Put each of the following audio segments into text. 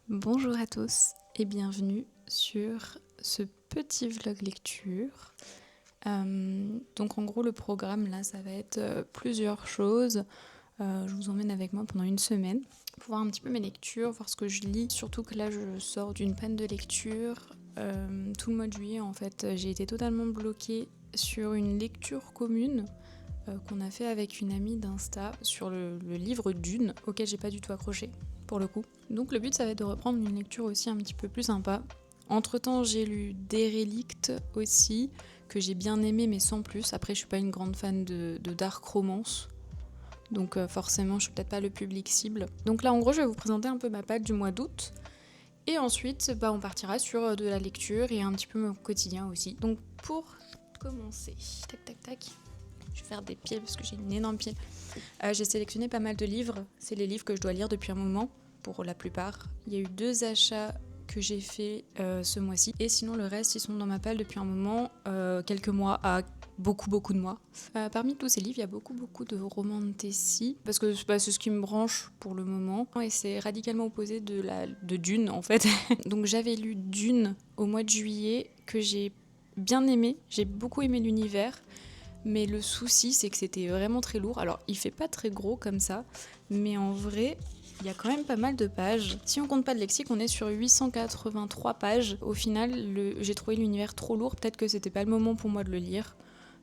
Bonjour à tous et bienvenue sur ce petit vlog lecture. Donc en gros le programme là ça va être plusieurs choses. Je vous emmène avec moi pendant une semaine pour voir un petit peu mes lectures, voir ce que je lis. Surtout que là je sors d'une panne de lecture. Tout le mois de juillet en fait j'ai été totalement bloquée sur une lecture commune qu'on a fait avec une amie d'Insta sur le livre Dune auquel j'ai pas du tout accroché pour le coup. Donc le but ça va être de reprendre une lecture aussi un petit peu plus sympa. Entre temps j'ai lu Dérélicte aussi, que j'ai bien aimé mais sans plus. Après je suis pas une grande fan de dark romance, donc forcément je suis peut-être pas le public cible. Donc là en gros je vais vous présenter un peu ma patte du mois d'août. Et ensuite on partira sur de la lecture et un petit peu mon quotidien aussi. Donc pour commencer, tac tac tac, je vais faire des pieds parce que j'ai une énorme pile. J'ai sélectionné pas mal de livres. C'est les livres que je dois lire depuis un moment, pour la plupart. Il y a eu 2 achats que j'ai fait ce mois-ci. Et sinon, le reste, ils sont dans ma palle depuis un moment, quelques mois à beaucoup de mois. Parmi tous ces livres, il y a beaucoup de romans de Tessie, parce que c'est ce qui me branche pour le moment. Et c'est radicalement opposé de Dune, en fait. Donc j'avais lu Dune au mois de juillet, que j'ai bien aimé. J'ai beaucoup aimé l'univers. Mais le souci, c'est que c'était vraiment très lourd. Alors, il fait pas très gros comme ça, mais en vrai, il y a quand même pas mal de pages. Si on compte pas le lexique, on est sur 883 pages. Au final, j'ai trouvé l'univers trop lourd. Peut-être que c'était pas le moment pour moi de le lire.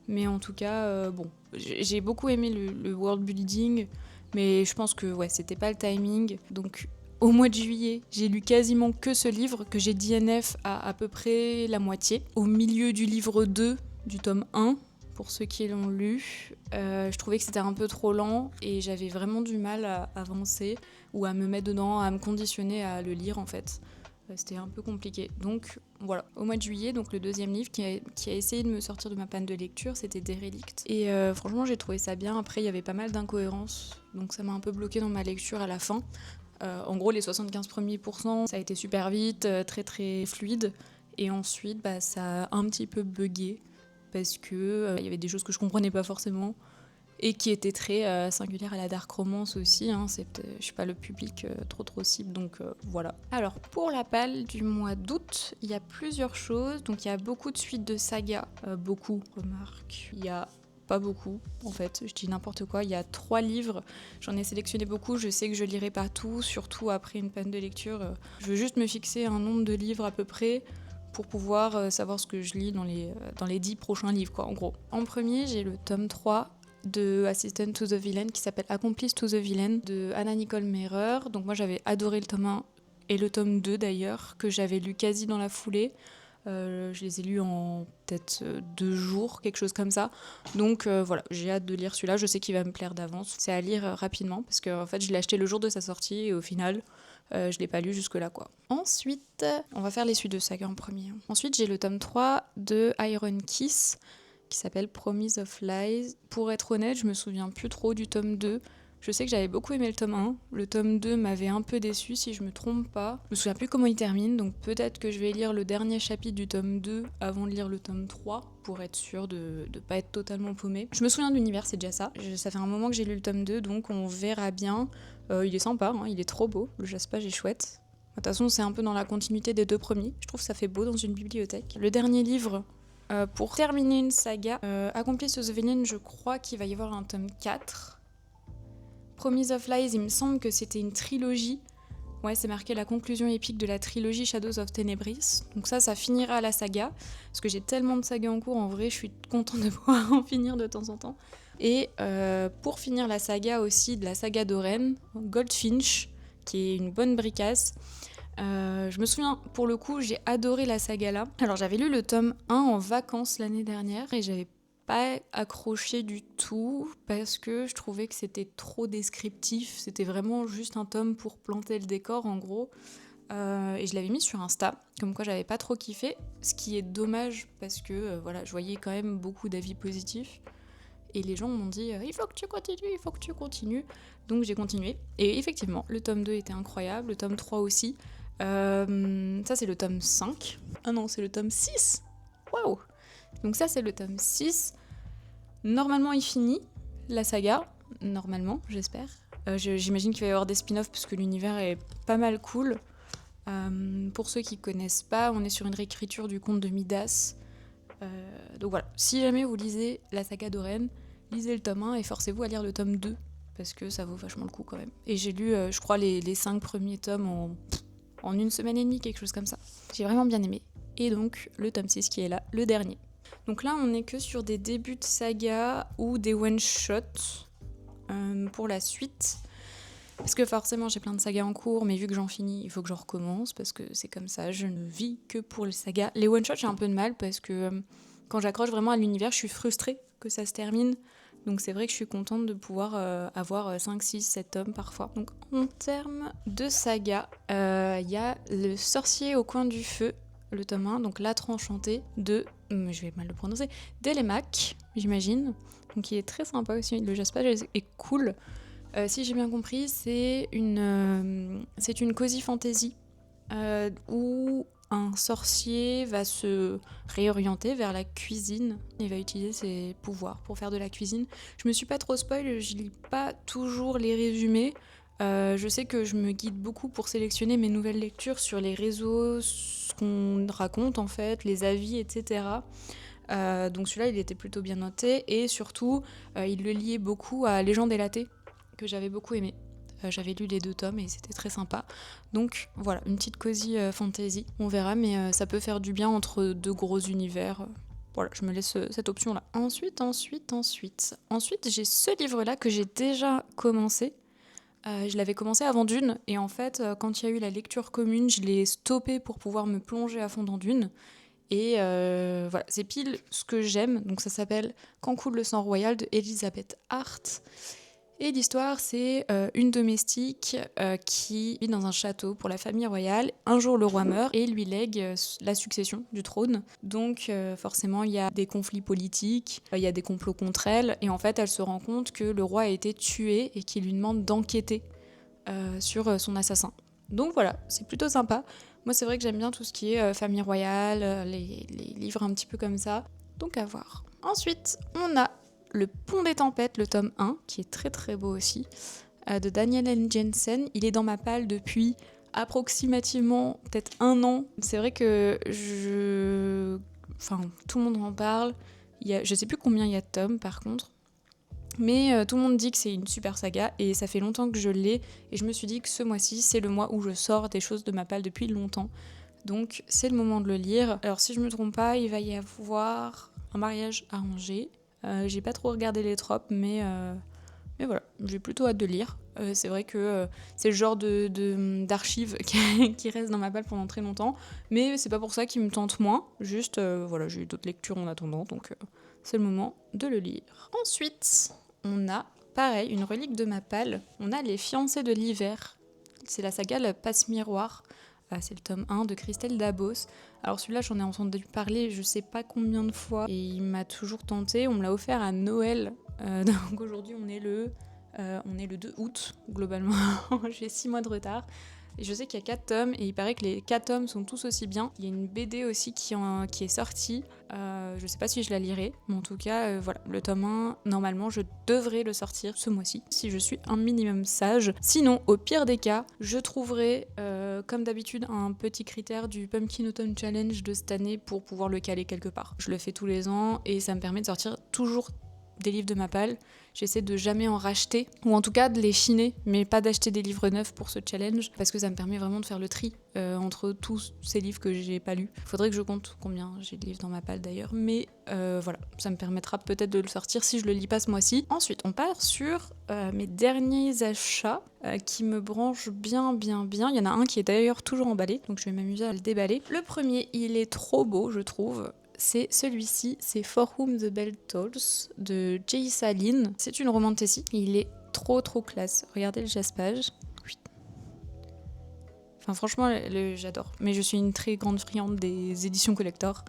Mais en tout cas, bon, j'ai beaucoup aimé le world building, mais je pense que ouais, c'était pas le timing. Donc, au mois de juillet, j'ai lu quasiment que ce livre, que j'ai DNF à peu près la moitié. Au milieu du livre 2 du tome 1, pour ceux qui l'ont lu, je trouvais que c'était un peu trop lent et j'avais vraiment du mal à avancer ou à me mettre dedans, à me conditionner à le lire en fait. C'était un peu compliqué. Donc voilà, au mois de juillet, donc le deuxième livre qui a essayé de me sortir de ma panne de lecture, c'était Dérélicte. Et franchement, j'ai trouvé ça bien. Après, il y avait pas mal d'incohérences, donc ça m'a un peu bloqué dans ma lecture à la fin. En gros, les 75 premiers pourcents, ça a été super vite, très fluide. Et ensuite, ça a un petit peu bugué parce que y avait des choses que je comprenais pas forcément et qui étaient très singulières à la dark romance aussi. Je suis pas le public trop cible, donc voilà. Alors pour la palle du mois d'août, il y a plusieurs choses. Donc il y a beaucoup de suites de sagas, beaucoup, remarque. Il y a pas beaucoup en fait, je dis n'importe quoi. Il y a 3 livres, j'en ai sélectionné beaucoup. Je sais que je lirai pas tout, surtout après une panne de lecture. Je veux juste me fixer un nombre de livres à peu près pour pouvoir savoir ce que je lis dans les 10 prochains livres, quoi, en gros. En premier, j'ai le tome 3 de Assistant to the Villain, qui s'appelle Accomplice to the Villain, de Anna Nicole Mehrer. Donc moi, j'avais adoré le tome 1 et le tome 2, d'ailleurs, que j'avais lu quasi dans la foulée. Je les ai lus en peut-être 2 jours, quelque chose comme ça. Donc voilà, j'ai hâte de lire celui-là. Je sais qu'il va me plaire d'avance. C'est à lire rapidement, parce que en fait, je l'ai acheté le jour de sa sortie et au final... je l'ai pas lu jusque-là, quoi. Ensuite, on va faire les suites de saga en premier. Ensuite, j'ai le tome 3 de Iron Kiss, qui s'appelle Promise of Lies. Pour être honnête, je me souviens plus trop du tome 2. Je sais que j'avais beaucoup aimé le tome 1. Le tome 2 m'avait un peu déçu, si je me trompe pas. Je me souviens plus comment il termine, donc peut-être que je vais lire le dernier chapitre du tome 2 avant de lire le tome 3, pour être sûr de pas être totalement paumée. Je me souviens de l'univers, c'est déjà ça. Ça fait un moment que j'ai lu le tome 2, donc on verra bien. Il est sympa, il est trop beau. Le jaspage est chouette. De toute façon, c'est un peu dans la continuité des 2 premiers. Je trouve que ça fait beau dans une bibliothèque. Le dernier livre, pour terminer une saga, Accomplice to the Villain, je crois qu'il va y avoir un tome 4. Promise of Lies, il me semble que c'était une trilogie. Ouais, c'est marqué la conclusion épique de la trilogie Shadows of Tenebris. Donc ça finira la saga. Parce que j'ai tellement de sagas en cours, en vrai, je suis contente de pouvoir en finir de temps en temps. Et pour finir la saga aussi, de la saga d'Oren, Goldfinch, qui est une bonne bricasse. Je me souviens, pour le coup, j'ai adoré la saga là. Alors j'avais lu le tome 1 en vacances l'année dernière et j'avais pas accroché du tout parce que je trouvais que c'était trop descriptif. C'était vraiment juste un tome pour planter le décor en gros. Et je l'avais mis sur Insta, comme quoi j'avais pas trop kiffé, ce qui est dommage parce que voilà, je voyais quand même beaucoup d'avis positifs. Et les gens m'ont dit il faut que tu continues. Donc j'ai continué. Et effectivement, le tome 2 était incroyable, le tome 3 aussi. Ça c'est le tome 5. Ah non, c'est le tome 6. Waouh. Donc ça c'est le tome 6. Normalement il finit la saga. Normalement, j'espère. J'imagine qu'il va y avoir des spin-offs parce que l'univers est pas mal cool. Pour ceux qui connaissent pas, on est sur une réécriture du conte de Midas. Donc voilà, si jamais vous lisez la saga d'Oren, lisez le tome 1 et forcez-vous à lire le tome 2, parce que ça vaut vachement le coup quand même. Et j'ai lu, je crois, les 5 premiers tomes en une semaine et demie, quelque chose comme ça. J'ai vraiment bien aimé. Et donc, le tome 6 qui est là, le dernier. Donc là, on n'est que sur des débuts de saga ou des one-shots pour la suite. Parce que forcément, j'ai plein de sagas en cours, mais vu que j'en finis, il faut que j'en recommence, parce que c'est comme ça, je ne vis que pour les sagas. Les one-shots, j'ai un peu de mal, parce que quand j'accroche vraiment à l'univers, je suis frustrée que ça se termine. Donc c'est vrai que je suis contente de pouvoir avoir 5, 6, 7 tomes parfois. Donc en termes de saga, il y a Le Sorcier au coin du feu, le tome 1, donc La Tranchantée de, je vais mal le prononcer, Télémaque, j'imagine. Donc il est très sympa aussi, le jaspage est cool. Si j'ai bien compris, c'est une cosy fantasy où un sorcier va se réorienter vers la cuisine et va utiliser ses pouvoirs pour faire de la cuisine. Je me suis pas trop spoil, je lis pas toujours les résumés. Je sais que je me guide beaucoup pour sélectionner mes nouvelles lectures sur les réseaux, ce qu'on raconte en fait, les avis, etc. Donc celui-là, il était plutôt bien noté et surtout, il le liait beaucoup à Légende élatée, que j'avais beaucoup aimé. J'avais lu les 2 tomes et c'était très sympa. Donc voilà, une petite cosy fantasy. On verra, mais ça peut faire du bien entre 2 gros univers. Voilà, je me laisse cette option-là. Ensuite, j'ai ce livre-là que j'ai déjà commencé. Je l'avais commencé avant Dune, et en fait, quand il y a eu la lecture commune, je l'ai stoppé pour pouvoir me plonger à fond dans Dune. Et voilà, c'est pile ce que j'aime. Donc ça s'appelle Quand coule le sang royal de Elizabeth Hart. Et l'histoire, c'est une domestique qui vit dans un château pour la famille royale. Un jour, le roi meurt et lui lègue la succession du trône. Donc forcément, il y a des conflits politiques, il y a des complots contre elle. Et en fait, elle se rend compte que le roi a été tué et qu'il lui demande d'enquêter sur son assassin. Donc voilà, c'est plutôt sympa. Moi, c'est vrai que j'aime bien tout ce qui est famille royale, les livres un petit peu comme ça. Donc à voir. Ensuite, on a Le Pont des Tempêtes, le tome 1, qui est très très beau aussi, de Daniel N. Jensen. Il est dans ma palle depuis approximativement peut-être 1 an. C'est vrai que tout le monde en parle. Je sais plus combien il y a de tomes par contre. Mais tout le monde dit que c'est une super saga et ça fait longtemps que je l'ai. Et je me suis dit que ce mois-ci, c'est le mois où je sors des choses de ma palle depuis longtemps. Donc c'est le moment de le lire. Alors si je me trompe pas, il va y avoir un mariage arrangé. J'ai pas trop regardé les tropes, mais voilà, j'ai plutôt hâte de lire. C'est vrai que c'est le genre d'archives qui reste dans ma palle pendant très longtemps, mais c'est pas pour ça qu'il me tente moins. Juste, voilà, j'ai eu d'autres lectures en attendant, donc c'est le moment de le lire. Ensuite, on a, pareil, une relique de ma palle. On a Les Fiancés de l'hiver. C'est la saga Le Passe-Miroir. C'est le tome 1 de Christelle Dabos. Alors celui-là, j'en ai entendu parler je sais pas combien de fois et il m'a toujours tenté. On me l'a offert à Noël. Donc aujourd'hui, on est le 2 août, globalement. J'ai 6 mois de retard. Et je sais qu'il y a 4 tomes et il paraît que les 4 tomes sont tous aussi bien. Il y a une BD aussi qui est sortie. Je sais pas si je la lirai, mais en tout cas, voilà, le tome 1, normalement, je devrais le sortir ce mois-ci, si je suis un minimum sage. Sinon, au pire des cas, je trouverai, comme d'habitude, un petit critère du Pumpkin Autumn Challenge de cette année pour pouvoir le caler quelque part. Je le fais tous les ans et ça me permet de sortir toujours des livres de ma palle. J'essaie de jamais en racheter, ou en tout cas de les chiner, mais pas d'acheter des livres neufs pour ce challenge, parce que ça me permet vraiment de faire le tri entre tous ces livres que j'ai pas lus. Faudrait que je compte combien j'ai de livres dans ma palle d'ailleurs, mais voilà, ça me permettra peut-être de le sortir si je le lis pas ce mois-ci. Ensuite, on part sur mes derniers achats qui me branchent bien. Il y en a un qui est d'ailleurs toujours emballé, donc je vais m'amuser à le déballer. Le premier, il est trop beau, je trouve. C'est celui-ci, c'est For Whom the Bell Tolls de Jaisa Lin. C'est une romantasy, il est trop classe. Regardez le jaspage. Oui. Enfin franchement, j'adore. Mais je suis une très grande friande des éditions collector.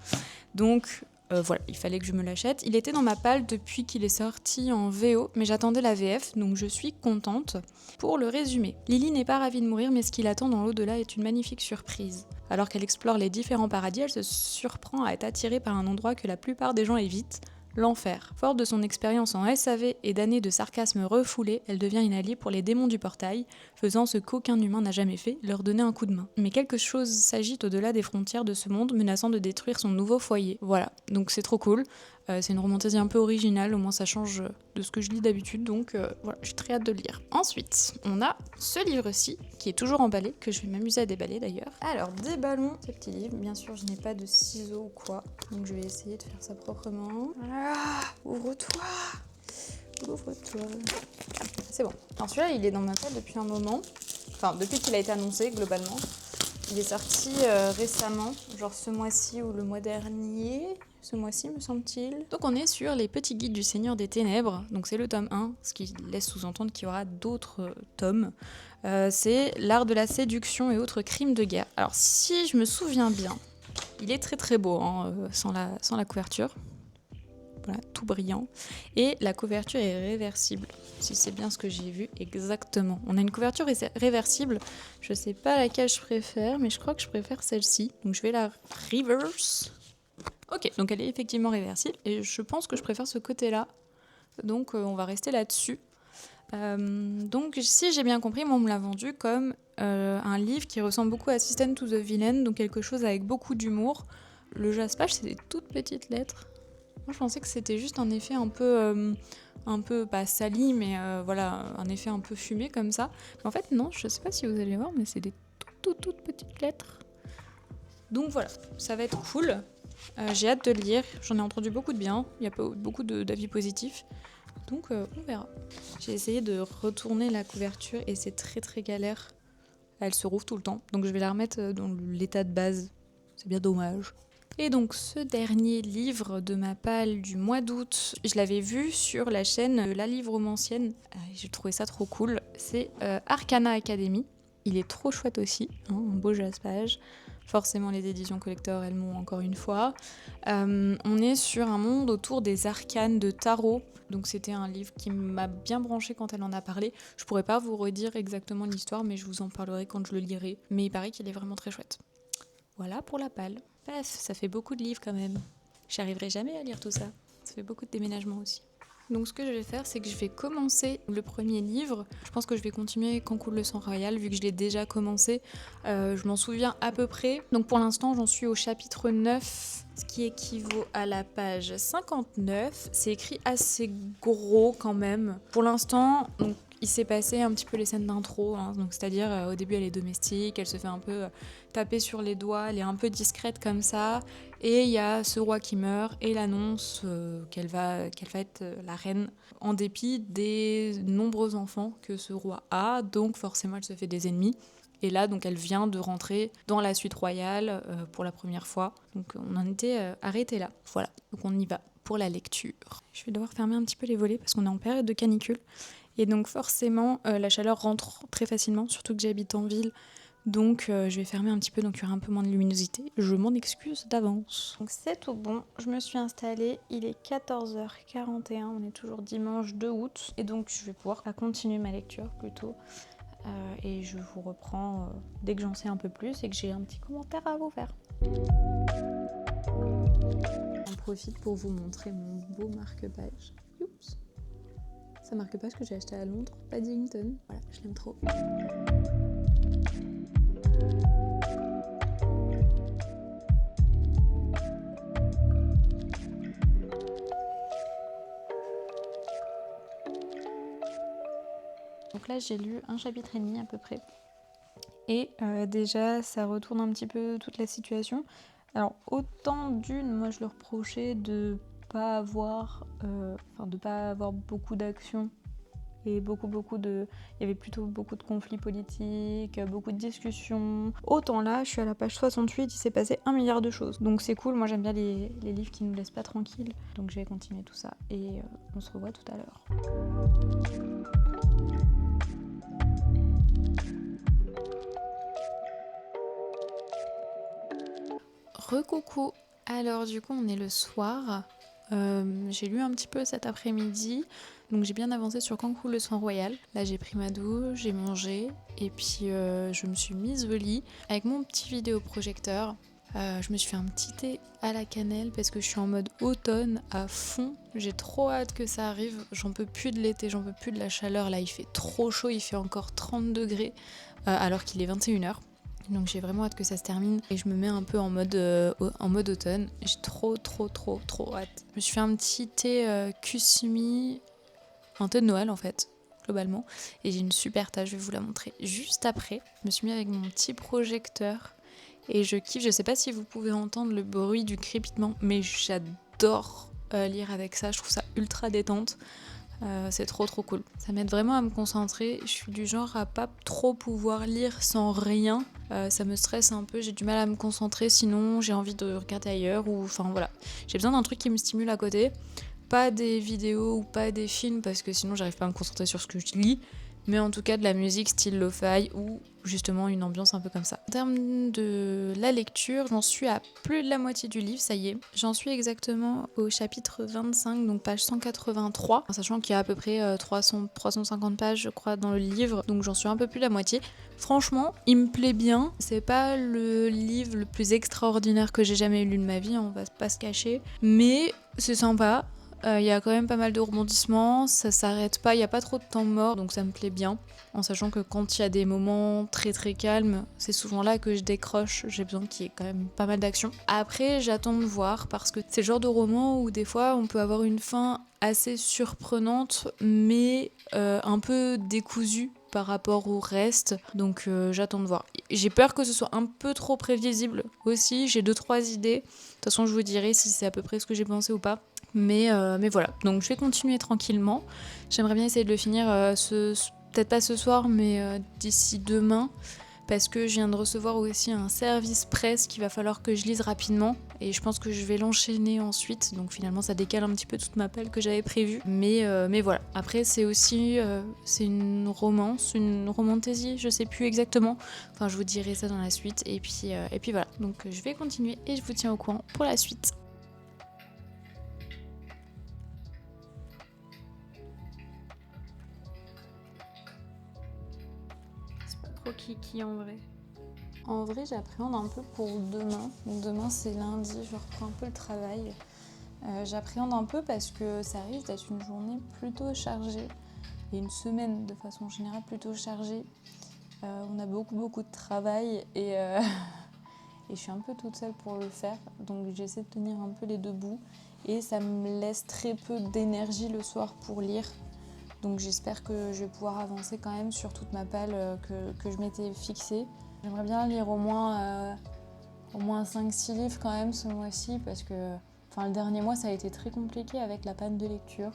Donc voilà, il fallait que je me l'achète. Il était dans ma palle depuis qu'il est sorti en VO, mais j'attendais la VF, donc je suis contente. Pour le résumé, Lily n'est pas ravie de mourir, mais ce qui l'attend dans l'au-delà est une magnifique surprise. Alors qu'elle explore les différents paradis, elle se surprend à être attirée par un endroit que la plupart des gens évitent, l'enfer. Forte de son expérience en SAV et d'années de sarcasme refoulé, elle devient une alliée pour les démons du portail, faisant ce qu'aucun humain n'a jamais fait, leur donner un coup de main. Mais quelque chose s'agite au-delà des frontières de ce monde, menaçant de détruire son nouveau foyer. Voilà, donc c'est trop cool. C'est une romantasy un peu originale, au moins ça change de ce que je lis d'habitude, donc voilà, j'ai très hâte de le lire. Ensuite, on a ce livre-ci, qui est toujours emballé, que je vais m'amuser à déballer d'ailleurs. Alors, déballons ce petit livre. Bien sûr, je n'ai pas de ciseaux ou quoi, donc je vais essayer de faire ça proprement. Ah, ouvre-toi. Ouvre-toi. C'est bon. Alors celui-là, il est dans ma palle depuis un moment. Enfin, depuis qu'il a été annoncé, globalement. Il est sorti récemment, genre ce mois-ci ou le mois dernier. Ce mois-ci, me semble-t-il. Donc on est sur Les Petits Guides du Seigneur des Ténèbres. Donc c'est le tome 1, ce qui laisse sous-entendre qu'il y aura d'autres tomes. C'est L'art de la séduction et autres crimes de guerre. Alors si je me souviens bien, il est très très beau, hein, sans la couverture. Voilà, tout brillant. Et la couverture est réversible, si c'est bien ce que j'ai vu exactement. On a une couverture réversible, je sais pas laquelle je préfère, mais je crois que je préfère celle-ci. Donc je vais la reverse. Ok, donc elle est effectivement réversible, et je pense que je préfère ce côté-là. Donc on va rester là-dessus. Donc si j'ai bien compris, moi on me l'a vendu comme un livre qui ressemble beaucoup à Assistant to the Villain, donc quelque chose avec beaucoup d'humour. Le jaspage, c'est des toutes petites lettres. Moi, je pensais que c'était juste un effet un peu pas sali, mais voilà, un effet un peu fumé comme ça. Mais en fait, non, je sais pas si vous allez voir, mais c'est des toutes petites lettres. Donc voilà, ça va être cool. J'ai hâte de le lire. J'en ai entendu beaucoup de bien. Il y a beaucoup d'avis positifs. Donc on verra. J'ai essayé de retourner la couverture et c'est très très galère. Elle se rouvre tout le temps. Donc je vais la remettre dans l'état de base. C'est bien dommage. Et donc ce dernier livre de ma palle du mois d'août, je l'avais vu sur la chaîne La Livromancienne, j'ai trouvé ça trop cool, c'est Arcana Academy. Il est trop chouette aussi, hein, un beau jaspage. Forcément les éditions collector, elles m'ont encore une fois. On est sur un monde autour des arcanes de tarot. Donc c'était un livre qui m'a bien branché quand elle en a parlé. Je pourrais pas vous redire exactement l'histoire, mais je vous en parlerai quand je le lirai. Mais il paraît qu'il est vraiment très chouette. Voilà pour la palle. Bref, ça fait beaucoup de livres quand même. J'arriverai jamais à lire tout ça. Ça fait beaucoup de déménagements aussi. Donc ce que je vais faire, c'est que je vais commencer le premier livre. Je pense que je vais continuer Quand coule le sang royal, vu que je l'ai déjà commencé. Je m'en souviens à peu près. Donc pour l'instant, j'en suis au chapitre 9, ce qui équivaut à la page 59. C'est écrit assez gros quand même. Pour l'instant, donc, il s'est passé un petit peu les scènes d'intro, hein, donc c'est-à-dire au début elle est domestique, elle se fait un peu taper sur les doigts, elle est un peu discrète comme ça, et il y a ce roi qui meurt et l'annonce qu'elle va être la reine en dépit des nombreux enfants que ce roi a, donc forcément elle se fait des ennemis. Et là, donc, elle vient de rentrer dans la suite royale pour la première fois. Donc on en était arrêté là. Voilà, donc on y va pour la lecture. Je vais devoir fermer un petit peu les volets parce qu'on est en période de canicule. Et donc forcément, la chaleur rentre très facilement, surtout que j'habite en ville. Donc je vais fermer un petit peu, donc il y aura un peu moins de luminosité. Je m'en excuse d'avance. Donc c'est tout bon, je me suis installée, il est 14h41, on est toujours dimanche 2 août. Et donc je vais pouvoir continuer ma lecture plutôt. Et je vous reprends dès que j'en sais un peu plus et que j'ai un petit commentaire à vous faire. J'en profite pour vous montrer mon beau marque-page. Oups. Ça marque pas ce que j'ai acheté à Londres, Paddington. Voilà, je l'aime trop. Donc là, j'ai lu un chapitre et demi à peu près. Et déjà, ça retourne un petit peu toute la situation. Alors, autant d'une, moi je le reprochais de pas avoir beaucoup d'action et il y avait plutôt beaucoup de conflits politiques, beaucoup de discussions. Autant là, je suis à la page 68, il s'est passé 1 milliard de choses. Donc c'est cool, moi j'aime bien les livres qui nous laissent pas tranquilles. Donc je vais continuer tout ça et on se revoit tout à l'heure. Recoucou. Alors du coup on est le soir. J'ai lu un petit peu cet après-midi, donc j'ai bien avancé sur Quand coule le sang royal. Là j'ai pris ma douche, j'ai mangé et puis je me suis mise au lit avec mon petit vidéoprojecteur. Je me suis fait un petit thé à la cannelle parce que je suis en mode automne à fond. J'ai trop hâte que ça arrive. J'en peux plus de l'été, j'en peux plus de la chaleur. Là, il fait trop chaud, il fait encore 30 degrés alors qu'il est 21h. Donc j'ai vraiment hâte que ça se termine et je me mets un peu en mode automne. J'ai trop hâte. Je me suis fait un petit thé Kusumi, un thé de Noël en fait, globalement. Et j'ai une super tasse, je vais vous la montrer juste après. Je me suis mis avec mon petit projecteur. Et je kiffe, je sais pas si vous pouvez entendre le bruit du crépitement, mais j'adore lire avec ça, je trouve ça ultra détente. C'est trop cool. Ça m'aide vraiment à me concentrer. Je suis du genre à pas trop pouvoir lire sans rien. Ça me stresse un peu, j'ai du mal à me concentrer, sinon j'ai envie de regarder ailleurs ou enfin voilà. J'ai besoin d'un truc qui me stimule à côté. Pas des vidéos ou pas des films parce que sinon j'arrive pas à me concentrer sur ce que je lis. Mais en tout cas de la musique style lo-fi ou justement une ambiance un peu comme ça. En termes de la lecture, j'en suis à plus de la moitié du livre, ça y est. J'en suis exactement au chapitre 25, donc page 183, sachant qu'il y a à peu près 350 pages je crois dans le livre, donc j'en suis un peu plus de la moitié. Franchement, il me plaît bien. C'est pas le livre le plus extraordinaire que j'ai jamais lu de ma vie, on va pas se cacher, mais c'est sympa. Il y a quand même pas mal de rebondissements, ça s'arrête pas, il n'y a pas trop de temps mort, donc ça me plaît bien. En sachant que quand il y a des moments très calmes, c'est souvent là que je décroche, j'ai besoin qu'il y ait quand même pas mal d'action. Après, j'attends de voir, parce que c'est le genre de roman où des fois on peut avoir une fin assez surprenante, mais un peu décousue par rapport au reste, donc j'attends de voir. J'ai peur que ce soit un peu trop prévisible aussi, j'ai 2-3 idées, de toute façon je vous dirai si c'est à peu près ce que j'ai pensé ou pas. Mais voilà, donc je vais continuer tranquillement. J'aimerais bien essayer de le finir, peut-être pas ce soir, mais d'ici demain, parce que je viens de recevoir aussi un service presse qu'il va falloir que je lise rapidement, et je pense que je vais l'enchaîner ensuite, donc finalement ça décale un petit peu toute ma pelle que j'avais prévue. Mais voilà, après c'est aussi c'est une romance, une romantaisie, je sais plus exactement, enfin je vous dirai ça dans la suite, et puis voilà, donc je vais continuer et je vous tiens au courant pour la suite. Trop kiki en vrai. En vrai, j'appréhende un peu pour demain. Donc demain, c'est lundi, je reprends un peu le travail. J'appréhende un peu parce que ça risque d'être une journée plutôt chargée et une semaine de façon générale plutôt chargée. On a beaucoup de travail et je suis un peu toute seule pour le faire. Donc j'essaie de tenir un peu les deux bouts et ça me laisse très peu d'énergie le soir pour lire. Donc j'espère que je vais pouvoir avancer quand même sur toute ma palle que je m'étais fixée. J'aimerais bien lire au moins 5-6 livres quand même ce mois-ci parce que le dernier mois ça a été très compliqué avec la panne de lecture.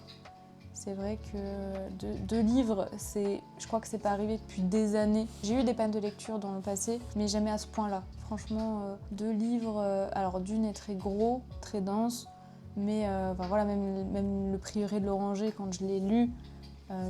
C'est vrai que deux livres, je crois que c'est pas arrivé depuis des années. J'ai eu des pannes de lecture dans le passé, mais jamais à ce point-là. Franchement, 2 livres, alors d'une est très gros, très dense, mais voilà, même Le Prieuré de l'Oranger, quand je l'ai lu,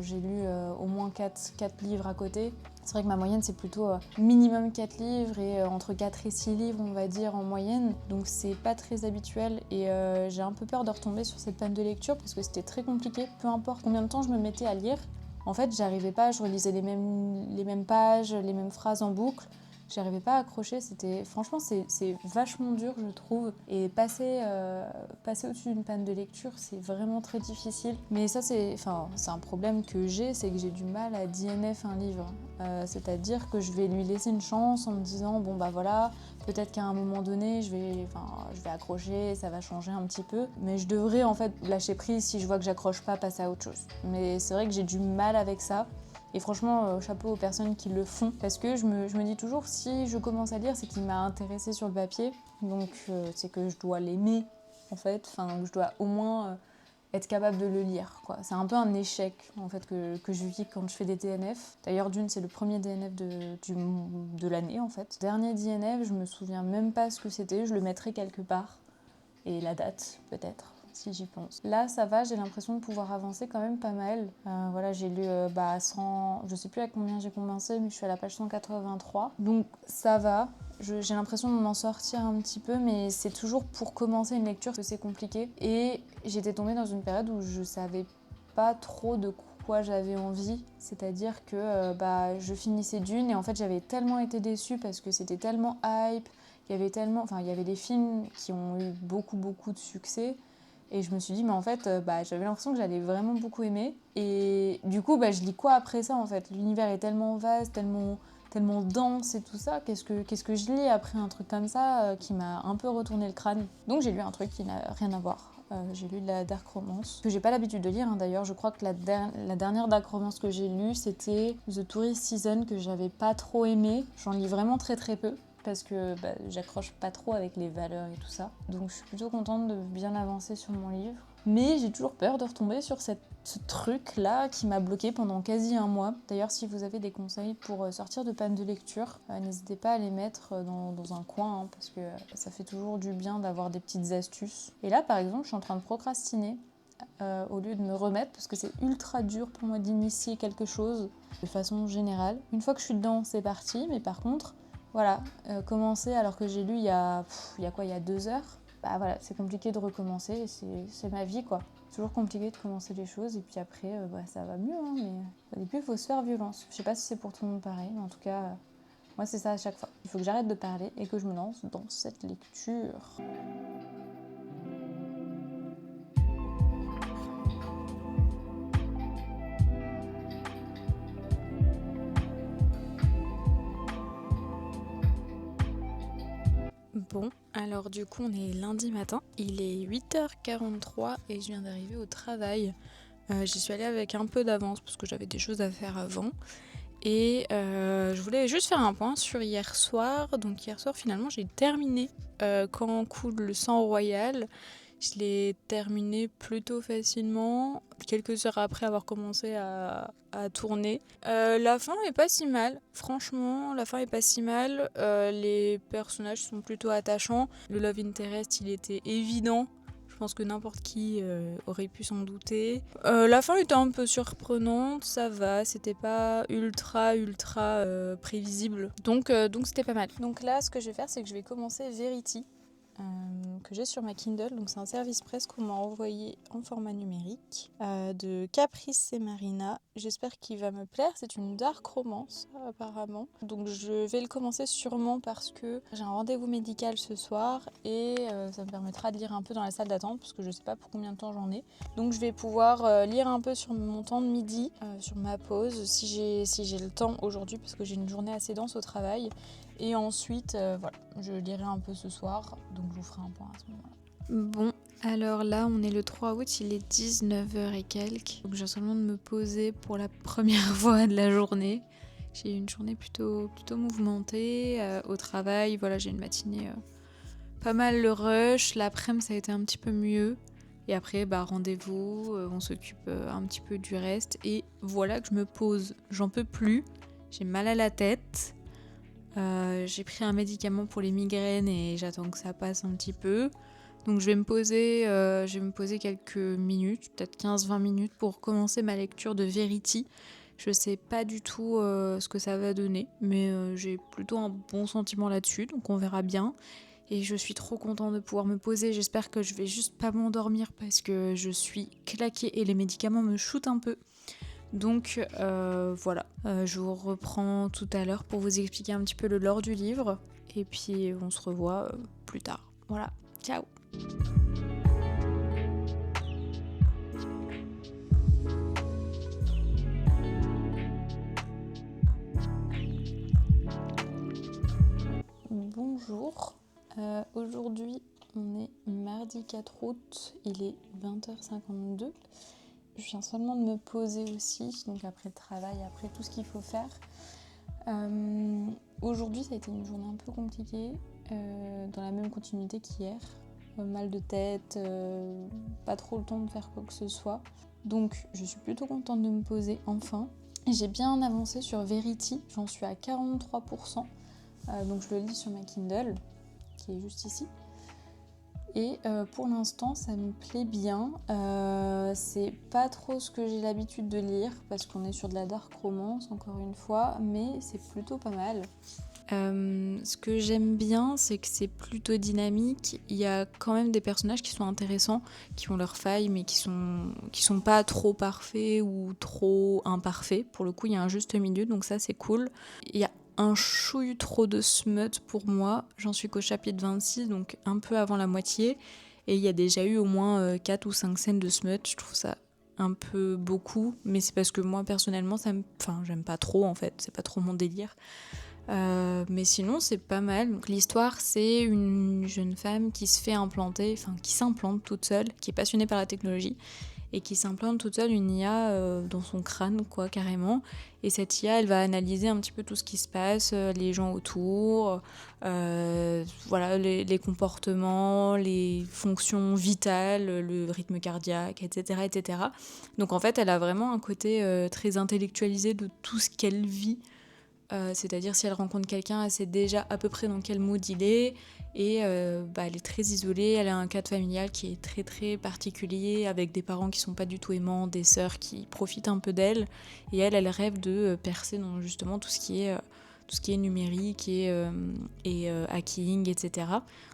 j'ai lu au moins 4 livres à côté. C'est vrai que ma moyenne c'est plutôt minimum 4 livres et entre 4 et 6 livres on va dire en moyenne. Donc c'est pas très habituel et j'ai un peu peur de retomber sur cette panne de lecture parce que c'était très compliqué. Peu importe combien de temps je me mettais à lire, en fait j'arrivais pas, je relisais les mêmes pages, les mêmes phrases en boucle. J'arrivais pas à accrocher, franchement c'est vachement dur je trouve. Et passer au-dessus d'une panne de lecture c'est vraiment très difficile. Mais ça c'est un problème que c'est que j'ai du mal à DNF un livre. C'est-à-dire que je vais lui laisser une chance en me disant bon bah voilà, peut-être qu'à un moment donné je vais accrocher, ça va changer un petit peu. Mais je devrais en fait lâcher prise si je vois que j'accroche pas, passer à autre chose. Mais c'est vrai que j'ai du mal avec ça. Et franchement, chapeau aux personnes qui le font. Parce que je me dis toujours, si je commence à lire, c'est qu'il m'a intéressée sur le papier. Donc c'est que je dois l'aimer, en fait. Je dois au moins être capable de le lire, quoi. C'est un peu un échec, en fait, que je vis quand je fais des DNF. D'ailleurs, c'est le premier DNF de l'année, en fait. Dernier DNF, je me souviens même pas ce que c'était. Je le mettrai quelque part. Et la date, peut-être, si j'y pense. Là, ça va, j'ai l'impression de pouvoir avancer quand même pas mal. Voilà, j'ai lu 100... Je sais plus à combien j'ai commencé, mais je suis à la page 183. Donc ça va. J'ai l'impression de m'en sortir un petit peu, mais c'est toujours pour commencer une lecture que c'est compliqué. Et j'étais tombée dans une période où je savais pas trop de quoi j'avais envie. C'est-à-dire que je finissais Dune et en fait j'avais tellement été déçue parce que c'était tellement hype. Il il y avait des films qui ont eu beaucoup de succès. Et je me suis dit, mais en fait, j'avais l'impression que j'allais vraiment beaucoup aimer. Et du coup, je lis quoi après ça, en fait? L'univers est tellement vaste, tellement dense et tout ça. Qu'est-ce que je lis après un truc comme ça qui m'a un peu retourné le crâne? Donc j'ai lu un truc qui n'a rien à voir. J'ai lu de la dark romance, que j'ai pas l'habitude de lire d'ailleurs. Je crois que la dernière dark romance que j'ai lue, c'était The Tourist Season, que j'avais pas trop aimé. J'en lis vraiment très peu. Parce que j'accroche pas trop avec les valeurs et tout ça. Donc je suis plutôt contente de bien avancer sur mon livre. Mais j'ai toujours peur de retomber sur ce truc-là qui m'a bloquée pendant quasi un mois. D'ailleurs, si vous avez des conseils pour sortir de panne de lecture, n'hésitez pas à les mettre dans un coin, parce que ça fait toujours du bien d'avoir des petites astuces. Et là, par exemple, je suis en train de procrastiner au lieu de me remettre, parce que c'est ultra dur pour moi d'initier quelque chose de façon générale. Une fois que je suis dedans, c'est parti, mais par contre, voilà, commencer alors que j'ai lu il y a 2 heures, voilà, c'est compliqué de recommencer, c'est ma vie quoi. C'est toujours compliqué de commencer les choses et puis après ça va mieux, hein, mais au début il faut se faire violence. Je sais pas si c'est pour tout le monde pareil, mais en tout cas, moi c'est ça à chaque fois. Il faut que j'arrête de parler et que je me lance dans cette lecture. Bon, alors du coup on est lundi matin, il est 8h43 et je viens d'arriver au travail. J'y suis allée avec un peu d'avance parce que j'avais des choses à faire avant. Et je voulais juste faire un point sur hier soir. Donc hier soir finalement j'ai terminé Quand coule le sang royal. Je l'ai terminé plutôt facilement, quelques heures après avoir commencé à tourner. La fin est pas si mal, franchement, la fin est pas si mal. Les personnages sont plutôt attachants. Le love interest, il était évident. Je pense que n'importe qui aurait pu s'en douter. La fin était un peu surprenante, ça va, c'était pas ultra prévisible. Donc c'était pas mal. Donc là, ce que je vais faire, c'est que je vais commencer Verity. Que j'ai sur ma Kindle, donc c'est un service presse qu'on m'a envoyé en format numérique de Caprice et Marina. J'espère qu'il va me plaire, c'est une dark romance apparemment, donc je vais le commencer sûrement parce que j'ai un rendez-vous médical ce soir et ça me permettra de lire un peu dans la salle d'attente parce que je sais pas pour combien de temps j'en ai, donc je vais pouvoir lire un peu sur mon temps de midi, sur ma pause si j'ai le temps aujourd'hui parce que j'ai une journée assez dense au travail. Et ensuite, voilà, je lirai un peu ce soir, donc je vous ferai un point à ce moment-là. Bon, alors là, on est le 3 août, il est 19h et quelques. Donc j'ai seulement de me poser pour la première fois de la journée. J'ai eu une journée plutôt mouvementée au travail. Voilà, j'ai une matinée pas mal le rush. L'après-midi, ça a été un petit peu mieux. Et après, rendez-vous, on s'occupe un petit peu du reste. Et voilà que je me pose. J'en peux plus. J'ai mal à la tête. J'ai pris un médicament pour les migraines et j'attends que ça passe un petit peu. Donc je vais me poser quelques minutes, peut-être 15-20 minutes pour commencer ma lecture de Verity. Je sais pas du tout ce que ça va donner, mais j'ai plutôt un bon sentiment là-dessus, donc on verra bien. Et je suis trop contente de pouvoir me poser. J'espère que je vais juste pas m'endormir parce que je suis claquée et les médicaments me shootent un peu. Donc voilà, je vous reprends tout à l'heure pour vous expliquer un petit peu le lore du livre et puis on se revoit plus tard. Voilà, ciao. Bonjour, aujourd'hui on est mardi 4 août, il est 20h52. Je viens seulement de me poser aussi, donc après le travail, après tout ce qu'il faut faire. Aujourd'hui, ça a été une journée un peu compliquée, dans la même continuité qu'hier. Mal de tête, pas trop le temps de faire quoi que ce soit. Donc, je suis plutôt contente de me poser, enfin. Et j'ai bien avancé sur Verity, j'en suis à 43%. Donc, je le lis sur ma Kindle, qui est juste ici. Et pour l'instant ça me plaît bien, c'est pas trop ce que j'ai l'habitude de lire parce qu'on est sur de la dark romance encore une fois, mais c'est plutôt pas mal. Ce que j'aime bien, c'est que c'est plutôt dynamique. Il y a quand même des personnages qui sont intéressants, qui ont leurs failles, mais qui sont pas trop parfaits ou trop imparfaits. Pour le coup, il y a un juste milieu, donc ça c'est cool. Il y a un chouille trop de smut pour moi. J'en suis qu'au chapitre 26, donc un peu avant la moitié. Et il y a déjà eu au moins 4 ou 5 scènes de smut. Je trouve ça un peu beaucoup, mais c'est parce que moi personnellement, j'aime pas trop en fait. C'est pas trop mon délire. Mais sinon, c'est pas mal. Donc, l'histoire, c'est une jeune femme qui se fait implanter, qui s'implante toute seule, qui est passionnée par la technologie et qui s'implante toute seule une IA dans son crâne, quoi, carrément. Et cette IA, elle va analyser un petit peu tout ce qui se passe, les gens autour, voilà, les comportements, les fonctions vitales, le rythme cardiaque, etc., etc. Donc en fait, elle a vraiment un côté très intellectualisé de tout ce qu'elle vit. C'est-à-dire si elle rencontre quelqu'un, elle sait déjà à peu près dans quel mood il est et elle est très isolée, elle a un cadre familial qui est très très particulier avec des parents qui sont pas du tout aimants, des sœurs qui profitent un peu d'elle et elle rêve de percer dans justement tout ce qui est numérique et hacking, etc.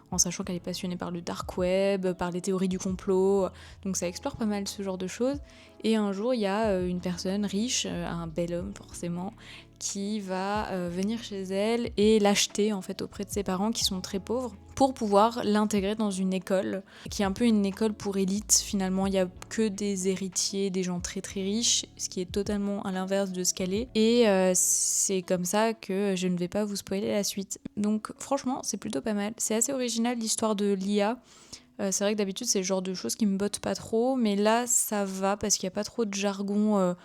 En sachant qu'elle est passionnée par le dark web, par les théories du complot, donc ça explore pas mal ce genre de choses. Et un jour, il y a une personne riche, un bel homme forcément, qui va venir chez elle et l'acheter en fait auprès de ses parents qui sont très pauvres pour pouvoir l'intégrer dans une école qui est un peu une école pour élite. Finalement, il n'y a que des héritiers, des gens très très riches, ce qui est totalement à l'inverse de ce qu'elle est. Et c'est comme ça que je ne vais pas vous spoiler la suite. Donc franchement, c'est plutôt pas mal. C'est assez original l'histoire de l'IA. C'est vrai que d'habitude, c'est le genre de choses qui me bottent pas trop, mais là, ça va parce qu'il n'y a pas trop de jargon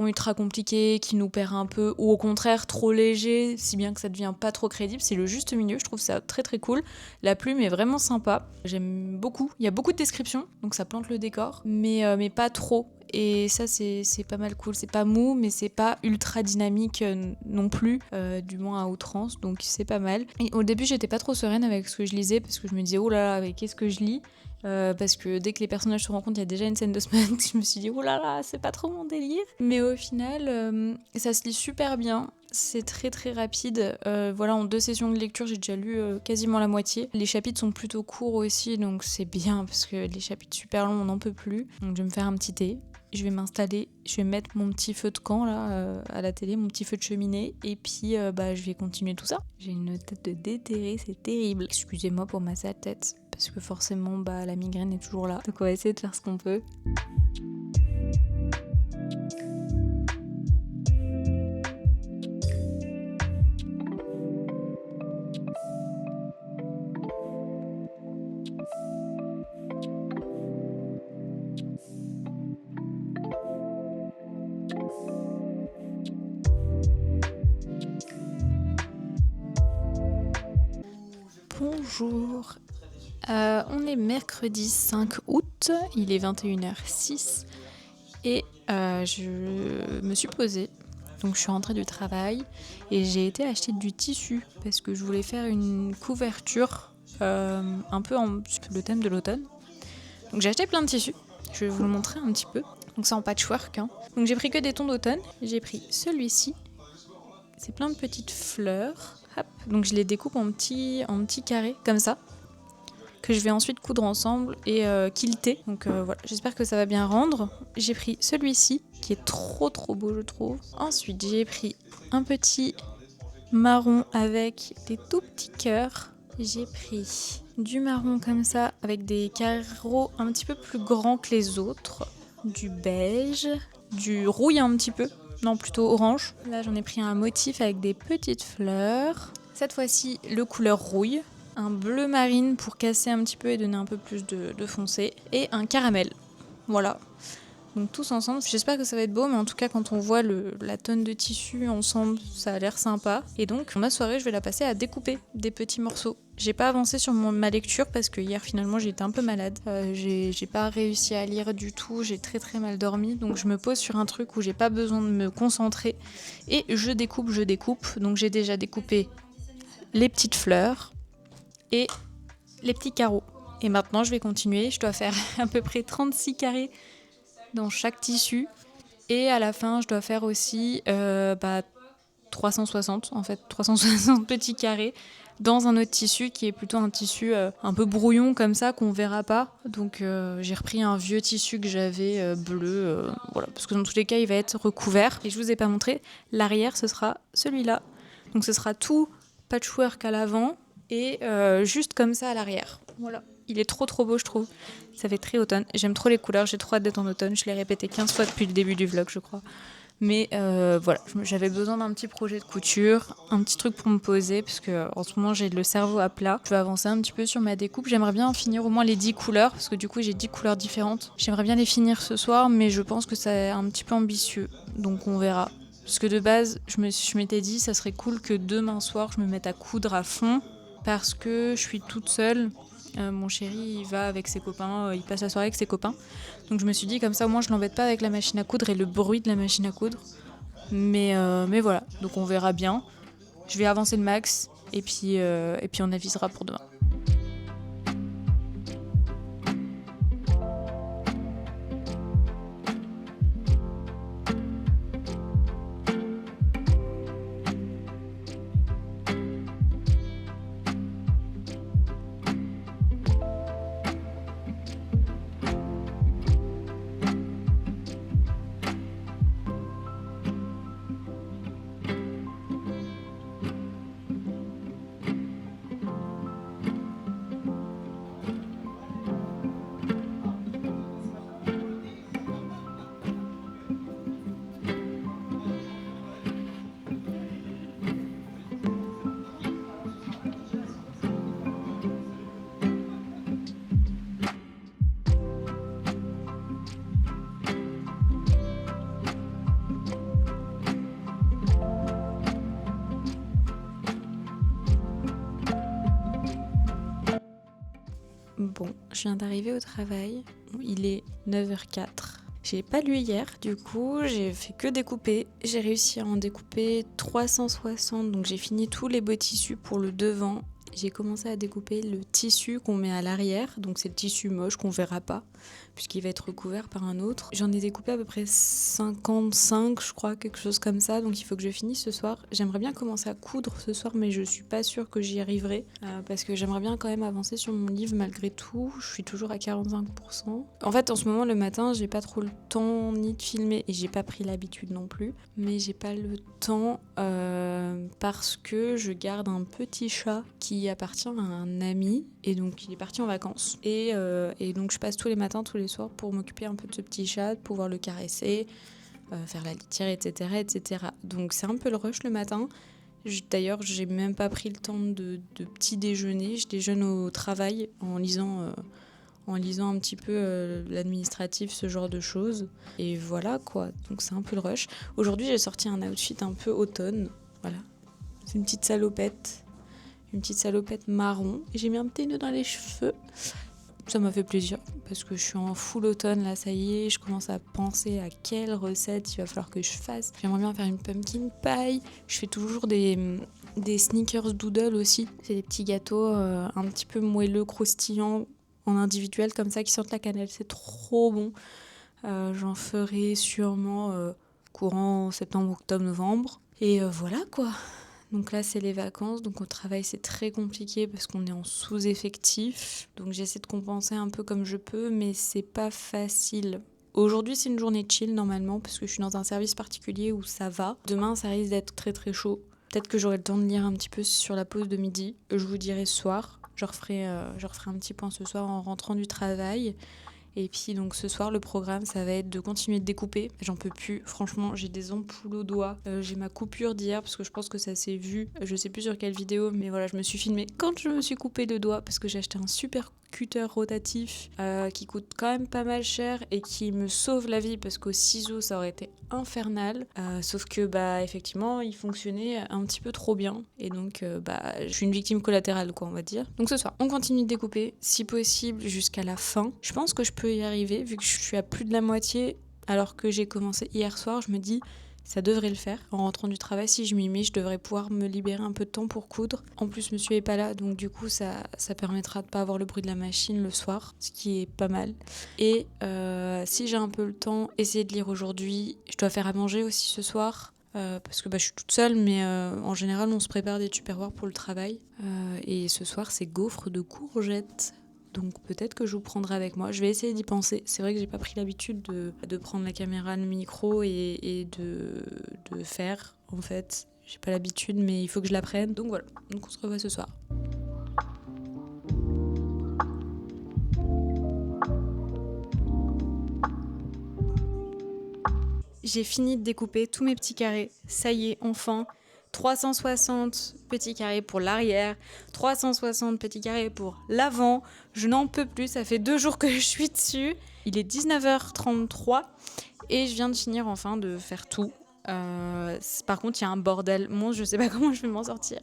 ultra compliqué qui nous perd un peu, ou au contraire trop léger, si bien que ça devient pas trop crédible. C'est le juste milieu, je trouve ça très très cool. La plume est vraiment sympa, j'aime beaucoup. Il y a beaucoup de descriptions, donc ça plante le décor, mais pas trop. Et ça, c'est pas mal cool. C'est pas mou, mais c'est pas ultra dynamique non plus, du moins à outrance, donc c'est pas mal. Et au début, j'étais pas trop sereine avec ce que je lisais, parce que je me disais, oh là là, mais qu'est-ce que je lis ? Parce que dès que les personnages se rencontrent, il y a déjà une scène de semaine. Je me suis dit, oh là là, c'est pas trop mon délire. Mais au final, ça se lit super bien. C'est très très rapide. Voilà, en 2 sessions de lecture, j'ai déjà lu quasiment la moitié. Les chapitres sont plutôt courts aussi, donc c'est bien parce que les chapitres super longs, on n'en peut plus. Donc je vais me faire un petit thé. Je vais m'installer, je vais mettre mon petit feu de camp là à la télé, mon petit feu de cheminée, et puis je vais continuer tout ça. J'ai une tête de déterré, c'est terrible. Excusez-moi pour ma sale tête, parce que forcément la migraine est toujours là. Donc on va essayer de faire ce qu'on peut. Bonjour, on est mercredi 5 août, il est 21h06 et je me suis posée, donc je suis rentrée du travail et j'ai été acheter du tissu parce que je voulais faire une couverture un peu sur le thème de l'automne. Donc j'ai acheté plein de tissus, je vais vous le montrer un petit peu, donc c'est en patchwork. Donc j'ai pris que des tons d'automne, j'ai pris celui-ci, c'est plein de petites fleurs. Hop. Donc je les découpe en petits carrés, comme ça, que je vais ensuite coudre ensemble et quilter. Donc voilà, j'espère que ça va bien rendre. J'ai pris celui-ci, qui est trop trop beau, je trouve. Ensuite, j'ai pris un petit marron avec des tout petits cœurs. J'ai pris du marron comme ça, avec des carreaux un petit peu plus grands que les autres. Du beige, du rouille un petit peu. Non, plutôt orange. Là, j'en ai pris un motif avec des petites fleurs. Cette fois-ci, le couleur rouille. Un bleu marine pour casser un petit peu et donner un peu plus de foncé. Et un caramel. Voilà. Donc tous ensemble, j'espère que ça va être beau, mais en tout cas quand on voit la tonne de tissu ensemble, ça a l'air sympa. Et donc ma soirée, je vais la passer à découper des petits morceaux. J'ai pas avancé sur ma lecture parce que hier finalement j'étais un peu malade. J'ai pas réussi à lire du tout, j'ai très très mal dormi. Donc je me pose sur un truc où j'ai pas besoin de me concentrer. Et je découpe. Donc j'ai déjà découpé les petites fleurs et les petits carreaux. Et maintenant je vais continuer, je dois faire à peu près 36 carrés dans chaque tissu. Et à la fin, je dois faire aussi 360 en fait, 360 petits carrés dans un autre tissu qui est plutôt un tissu un peu brouillon comme ça qu'on verra pas. Donc j'ai repris un vieux tissu que j'avais bleu, voilà, parce que dans tous les cas il va être recouvert. Et je vous ai pas montré, l'arrière ce sera celui-là. Donc ce sera tout patchwork à l'avant et juste comme ça à l'arrière. Voilà, il est trop beau je trouve. Ça fait très automne. J'aime trop les couleurs, j'ai trop hâte d'être en automne. Je l'ai répété 15 fois depuis le début du vlog je crois. Mais voilà, j'avais besoin d'un petit projet de couture, un petit truc pour me poser, parce que en ce moment j'ai le cerveau à plat. Je vais avancer un petit peu sur ma découpe. J'aimerais bien finir au moins les 10 couleurs, parce que du coup j'ai 10 couleurs différentes. J'aimerais bien les finir ce soir, mais je pense que c'est un petit peu ambitieux, donc on verra. Parce que de base, je m'étais dit, ça serait cool que demain soir je me mette à coudre à fond, parce que je suis toute seule. Mon chéri, il va avec ses copains, il passe la soirée avec ses copains. Donc je me suis dit, comme ça, au moins, je l'embête pas avec la machine à coudre et le bruit de la machine à coudre. Mais voilà, donc on verra bien. Je vais avancer le max et puis on avisera pour demain. Bon, je viens d'arriver au travail, il est 9h04. J'ai pas lu hier, du coup j'ai fait que découper. J'ai réussi à en découper 360, donc j'ai fini tous les beaux tissus pour le devant. J'ai commencé à découper le tissu qu'on met à l'arrière, donc c'est le tissu moche qu'on verra pas, puisqu'il va être recouvert par un autre. J'en ai découpé à peu près 55, je crois, quelque chose comme ça, donc il faut que je finisse ce soir. J'aimerais bien commencer à coudre ce soir, mais je suis pas sûre que j'y arriverai, parce que j'aimerais bien quand même avancer sur mon livre malgré tout. Je suis toujours à 45%. En fait, en ce moment, le matin, j'ai pas trop le temps ni de filmer, et j'ai pas pris l'habitude non plus, mais j'ai pas le temps parce que je garde un petit chat qui appartient à un ami, et donc il est parti en vacances. Et donc je passe tous les matins, tous les soirs pour m'occuper un peu de ce petit chat, pouvoir le caresser, faire la litière, etc., etc. Donc c'est un peu le rush le matin. D'ailleurs, j'ai même pas pris le temps de petit déjeuner. Je déjeune au travail en lisant un petit peu l'administratif, ce genre de choses. Et voilà quoi, donc c'est un peu le rush. Aujourd'hui, j'ai sorti un outfit un peu automne. Voilà, c'est une petite salopette marron. Et j'ai mis un petit nœud dans les cheveux. Ça m'a fait plaisir parce que je suis en full automne là, ça y est, je commence à penser à quelle recette il va falloir que je fasse. J'aimerais bien faire une pumpkin pie. Je fais toujours des sneakers doodle aussi. C'est des petits gâteaux un petit peu moelleux, croustillants, en individuel comme ça qui sentent la cannelle. C'est trop bon. J'en ferai sûrement courant septembre, octobre, novembre. Et voilà quoi. Donc là, c'est les vacances. Donc au travail, c'est très compliqué parce qu'on est en sous-effectif. Donc j'essaie de compenser un peu comme je peux, mais c'est pas facile. Aujourd'hui, c'est une journée chill normalement parce que je suis dans un service particulier où ça va. Demain, ça risque d'être très très chaud. Peut-être que j'aurai le temps de lire un petit peu sur la pause de midi. Je vous dirai ce soir. Je referai un petit point ce soir en rentrant du travail. Et puis donc ce soir le programme ça va être de continuer de découper. J'en peux plus, franchement j'ai des ampoules aux doigts. J'ai ma coupure d'hier parce que je pense que ça s'est vu. Je sais plus sur quelle vidéo, mais voilà, je me suis filmée quand je me suis coupé le doigt parce que j'ai acheté un super cutter rotatif qui coûte quand même pas mal cher et qui me sauve la vie parce qu'au ciseau ça aurait été infernal. Sauf que bah effectivement il fonctionnait un petit peu trop bien et donc je suis une victime collatérale quoi on va dire. Donc ce soir on continue de découper si possible jusqu'à la fin. Je pense que je peux y arriver vu que je suis à plus de la moitié alors que j'ai commencé hier soir. Je me dis ça devrait le faire. En rentrant du travail, si je m'y mets, je devrais pouvoir me libérer un peu de temps pour coudre. En plus, monsieur est pas là, donc du coup, ça permettra de pas avoir le bruit de la machine le soir, ce qui est pas mal. Et si j'ai un peu le temps, essayer de lire aujourd'hui. Je dois faire à manger aussi ce soir. parce que je suis toute seule, mais en général, on se prépare des tupperwares pour le travail. Et ce soir, c'est gaufres de courgettes. Donc peut-être que je vous prendrai avec moi. Je vais essayer d'y penser. C'est vrai que j'ai pas pris l'habitude de prendre la caméra, le micro et de faire, en fait. J'ai pas l'habitude, mais il faut que je l'apprenne. Donc voilà, donc on se revoit ce soir. J'ai fini de découper tous mes petits carrés. Ça y est, enfin. 360 petits carrés pour l'arrière, 360 petits carrés pour l'avant. Je n'en peux plus, ça fait 2 jours que je suis dessus. Il est 19h33 et je viens de finir enfin de faire tout. Par contre, il y a un bordel. Bon, je sais pas comment je vais m'en sortir.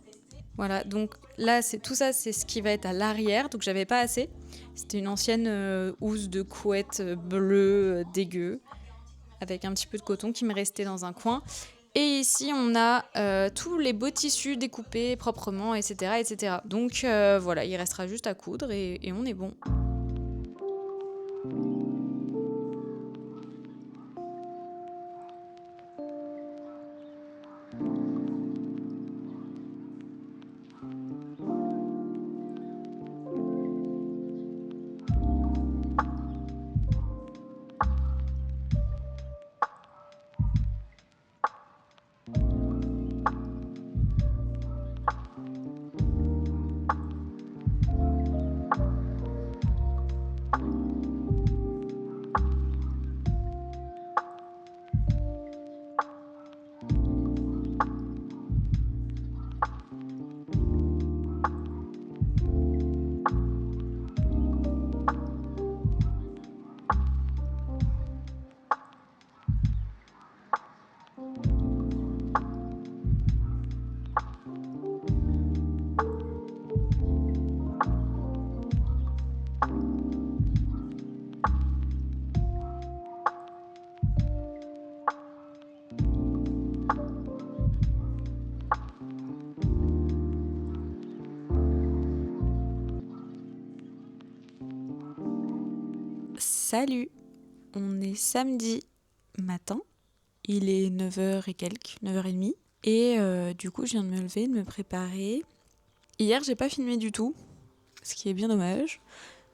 Voilà, donc là, tout ça, c'est ce qui va être à l'arrière. Donc j'avais pas assez. C'était une ancienne housse de couette bleue dégueu, avec un petit peu de coton qui me restait dans un coin. Et ici, on a tous les beaux tissus découpés proprement, etc. etc. Donc voilà, il restera juste à coudre et on est bon. Salut, on est samedi matin, il est 9h et quelques, 9h30, et du coup je viens de me lever, de me préparer. Hier j'ai pas filmé du tout, ce qui est bien dommage,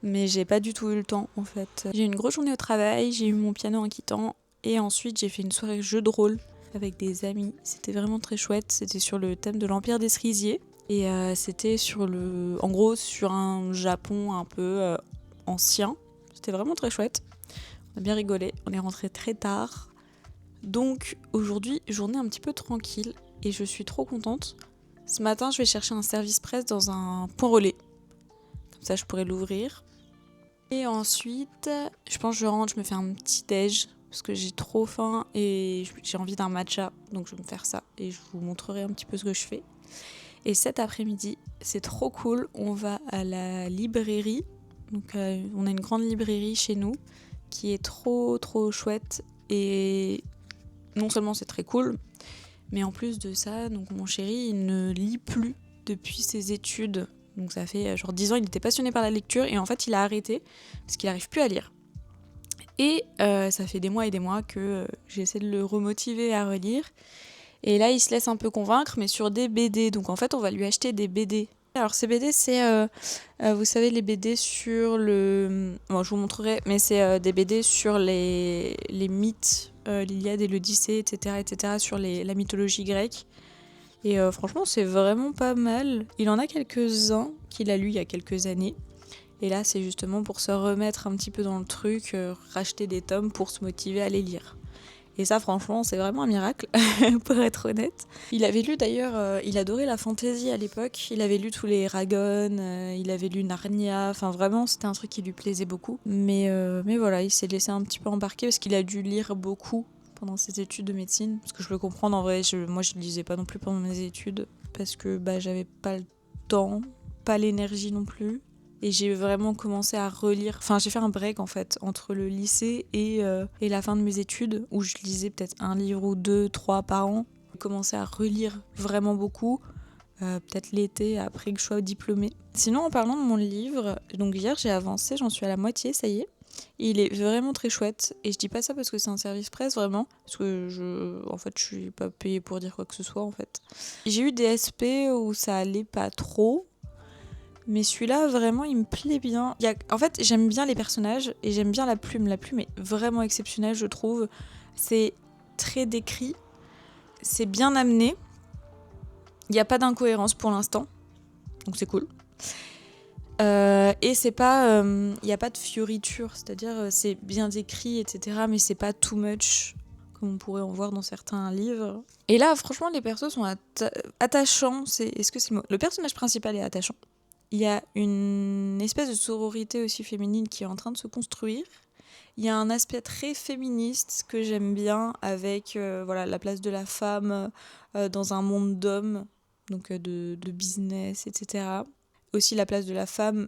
mais j'ai pas du tout eu le temps en fait. J'ai eu une grosse journée au travail, j'ai eu mon piano en quittant, et ensuite j'ai fait une soirée jeu de rôle avec des amis. C'était vraiment très chouette, c'était sur le thème de l'Empire des Cerisiers, et c'était en gros sur un Japon un peu ancien. C'était vraiment très chouette. On a bien rigolé. On est rentré très tard. Donc aujourd'hui, journée un petit peu tranquille et je suis trop contente. Ce matin, je vais chercher un service presse dans un point relais. Comme ça, je pourrais l'ouvrir. Et ensuite, je pense que je rentre, je me fais un petit déj parce que j'ai trop faim et j'ai envie d'un matcha. Donc je vais me faire ça et je vous montrerai un petit peu ce que je fais. Et cet après-midi, c'est trop cool. On va à la librairie. Donc on a une grande librairie chez nous qui est trop trop chouette et non seulement c'est très cool, mais en plus de ça, donc mon chéri il ne lit plus depuis ses études. Donc ça fait genre 10 ans, il était passionné par la lecture et en fait il a arrêté parce qu'il n'arrive plus à lire. Et ça fait des mois et des mois que j'essaie de le remotiver à relire. Et là il se laisse un peu convaincre, mais sur des BD. Donc en fait on va lui acheter des BD. Alors ces BD c'est, vous savez les BD sur le... Bon je vous montrerai, mais c'est des BD sur les mythes, l'Iliade et l'Odyssée, etc. sur la mythologie grecque. Et franchement c'est vraiment pas mal. Il en a quelques-uns qu'il a lus il y a quelques années. Et là c'est justement pour se remettre un petit peu dans le truc, racheter des tomes pour se motiver à les lire. Et ça, franchement, c'est vraiment un miracle, pour être honnête. Il avait lu d'ailleurs, il adorait la fantasy à l'époque. Il avait lu tous les Eragon, il avait lu Narnia. Enfin, vraiment, c'était un truc qui lui plaisait beaucoup. Mais voilà, il s'est laissé un petit peu embarquer parce qu'il a dû lire beaucoup pendant ses études de médecine. Parce que je peux comprendre, en vrai, moi, je lisais pas non plus pendant mes études. Parce que j'avais pas le temps, pas l'énergie non plus. Et j'ai vraiment commencé à relire. Enfin, j'ai fait un break en fait entre le lycée et la fin de mes études où je lisais peut-être un livre ou 2, 3 par an. J'ai commencé à relire vraiment beaucoup, peut-être l'été après que je sois diplômée. Sinon, en parlant de mon livre, donc hier j'ai avancé, j'en suis à la moitié, ça y est. Il est vraiment très chouette. Et je dis pas ça parce que c'est un service presse, vraiment. Parce que je suis pas payée pour dire quoi que ce soit, en fait. J'ai eu des SP où ça allait pas trop. Mais celui-là, vraiment, il me plaît bien. En fait, j'aime bien les personnages et j'aime bien la plume. La plume est vraiment exceptionnelle, je trouve. C'est très décrit. C'est bien amené. Il n'y a pas d'incohérence pour l'instant. Donc c'est cool. Et c'est pas... Il n'y a pas de fioriture. C'est-à-dire, c'est bien décrit, etc. Mais c'est pas too much, comme on pourrait en voir dans certains livres. Et là, franchement, les persos sont attachants. Est-ce que c'est le mot ? Le personnage principal est attachant. Il y a une espèce de sororité aussi féminine qui est en train de se construire. Il y a un aspect très féministe que j'aime bien avec la place de la femme dans un monde d'hommes, donc de business, etc. Aussi la place de la femme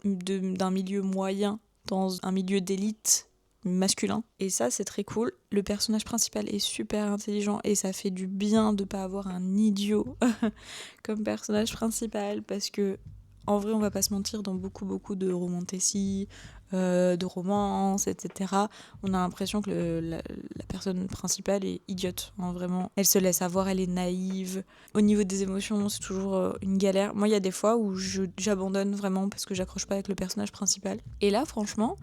d'un milieu moyen dans un milieu d'élite masculin. Et ça, c'est très cool. Le personnage principal est super intelligent et ça fait du bien de ne pas avoir un idiot comme personnage principal parce que en vrai, on va pas se mentir, dans beaucoup de romantasy, de romances, etc., on a l'impression que la personne principale est idiote, hein, vraiment. Elle se laisse avoir, elle est naïve. Au niveau des émotions, c'est toujours une galère. Moi, il y a des fois où j'abandonne vraiment parce que j'accroche pas avec le personnage principal. Et là, franchement,